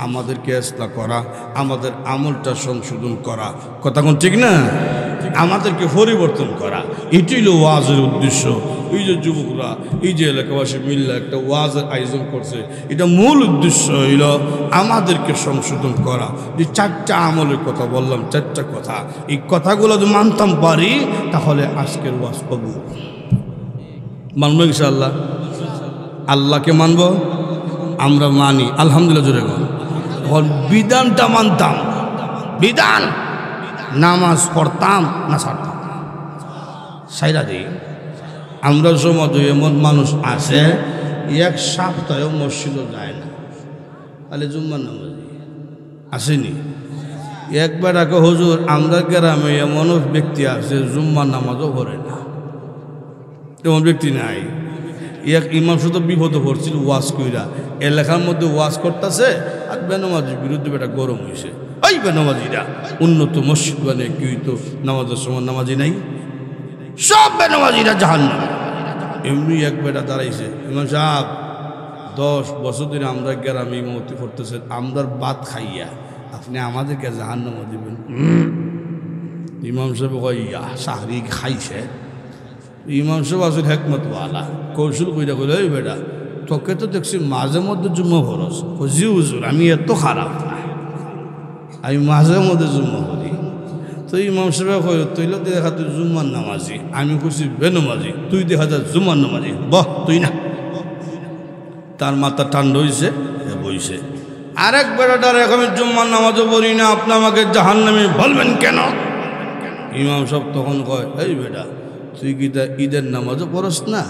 আমাদেরকে ইসলাহ করা, আমাদের আমলটা সংশোধন করা। কথা কোন ঠিক না? আমাদেরকে পরিবর্তন করা, এটাই হলো ওয়াজের উদ্দেশ্য। এই যে যুবকরা, এই যে এলাকাবাসী মিল্লা একটা ওয়াজের আয়োজন করছে, এটা মূল উদ্দেশ্য হইল আমাদেরকে সংশোধন করা। যে 4টা আমলের কথা বললাম, 4টা কথা, এই কথাগুলো যদি মানতাম পারি তাহলে আজকের ওয়াজ কবুল। মানব ইনশাআল্লাহ। আল্লাহকে মানব, আমরা মানি আলহামদুলিল্লাহ। জোরে বল। বিধানটা মানতাম, বিধান, নামাজ পড়তাম না ছাড়তাম, সাইরা দিই। আমরা সমাজে এমন মানুষ আছে 1 সপ্তাহেও মসজিদও যায় না, তাহলে জুম্মার নামাজি আসেনি। একবার আগে হুজুর আমরা গ্রামে এমনও ব্যক্তি আছে জুম্মার নামাজও পড়ে না, এমন ব্যক্তি নাই। এক ইমাম শুধু বিপদে পড়ছিল ওয়াজ কইরা, এলাকার মধ্যে ওয়াজ করতেছে, আর বেনামাজির বিরুদ্ধে বেটা গরম হয়েছে। ওই বেনামাজিরা উন্নত মসজিদ বানিয়ে কি হইতো, নামাজের সময় নামাজি নাই, সব বেনামাজিরা জাহান্নামে। এমনি এক বেটা দাঁড়াইছে, ইমাম সাহেব 10 বছর ধরে আমরা গ্রামে ইমামতি করতেছেন, আমরার বাদ খাইয়া আপনি আমাদেরকে জাহান্নামে দিবেন? ইমাম সাহেব কয় ইয়া সাহরি খাইছে। ইমাম সাহেব আসলে হেকমতওয়ালা, কৌশল কইরা কইল, এই বেটা তোকে তো দেখছি মাঝে মধ্যে জুম্মা ফরস। জি হুজুর আমি এত খারাপ না, আমি মাঝে মধ্যে জুম্মা করি। তো ইমাম সাহেব কই তুইলে দেখা তুই জুম্মার নামাজি, আমি কইছি বেনামাজি, তুই দেখা যায় জুম্মার নামাজি। বহ তুই না। তার মাথা ঠান্ডা হয়েছে, বইছে। আরেক বেটাটার এখন জুম্মার নামাজও পড়ি না, আপনি আমাকে জাহান্নামী বলবেন কেন? ইমাম সাহেব তখন কয়, এই বেটা তুই কি ঈদের নামাজও পড়স না?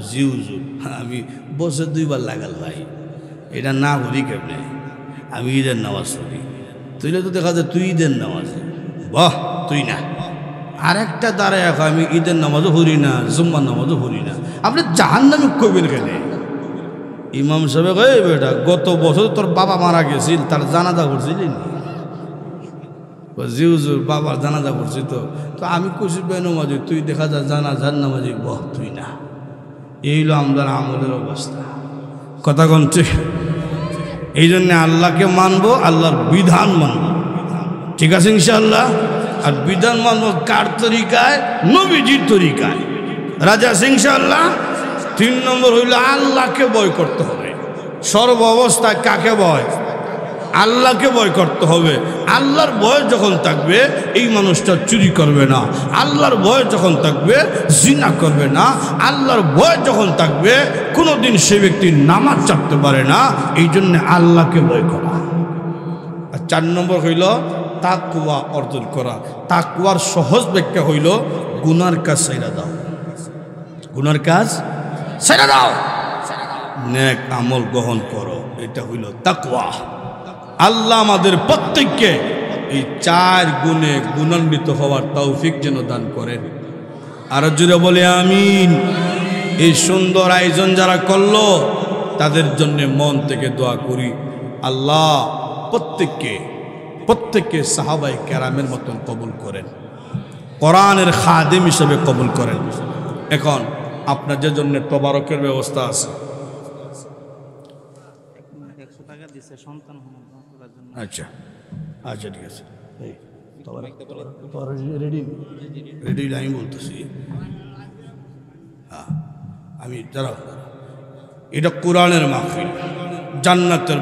জি হুজুর আমি বছর 2 বার লাগাল ভাই, এটা না পড়ি কেমনে? আমি ঈদের নামাজ পড়ি। তুইলে তো দেখা যায় তুই ঈদের নামাজ। বাহ তুই না। আরেকটা দাঁড়ায় এখন আমি ঈদের নামাজও পড়ি না, জুম্মার নামাজও পড়ি না, আপনি জাহান্নামী কইবেন কেন? ইমাম সাহেব কয়, বেটা গত বছর তোর বাবা মারা গেছিল, তার জানাজা করছিলি? জি হুজুর বাবার জানাজা করছি। তো আমি কইছি বেনামাজি, তুই দেখা যায় জানাজার নামাজি। বহ তুই না। এই হলো আমাদের আমলের অবস্থা। কথা কোন ঠিক? এই জন্যে আল্লাহকে মানবো, আল্লাহর বিধান মানবো, ঠিক আছে ইনশাআল্লাহ। আর বিধান মানবো কার তরিকায়? নবীজির তরিকায়। রাজা ইনশাআল্লাহ। 3 নম্বর হইল আল্লাহকে ভয় করতে হবে সর্ব অবস্থায়। কাকে ভয়? আল্লাহকে ভয় করতে হবে। আল্লাহর ভয় যখন থাকবে এই মানুষটা চুরি করবে না, আল্লাহর ভয় যখন থাকবে জিনা করবে না, আল্লাহর ভয় যখন থাকবে কোনোদিন সে ব্যক্তি নামাজ ছাড়তে পারে না। এই জন্য আল্লাহকে ভয় করা। আর 4 নম্বর হইল তাকওয়া অর্জন করা। তাকওয়ার সহজ ব্যাখ্যা হইল গুনার কাজ ছাইড়া দাও, গুনার কাজ ছাইড়া দাও, নেক আমল গ্রহণ করো, এটা হইল তাকওয়া। আল্লাহ আমাদের প্রত্যেককে এই 4 গুণে গুণান্বিত হওয়ার তৌফিক যেন দান করেন। আর জুড়ে বলে আমিন। এই সুন্দর আয়োজন যারা করলো তাদের জন্য মন থেকে দোয়া করি, আল্লাহ প্রত্যেককে সাহাবায়ে কেরামের মতন কবুল করেন, কোরআনের খাদেম হিসেবে কবুল করেন। এখন আপনাদের জন্য তবারকের ব্যবস্থা আছে। আচ্ছা আচ্ছা ঠিক আছে, রেডি আমি বলতেছি। হ্যাঁ আমি দাঁড়াও, এটা কোরআনের মাহফিল, জান্নাতের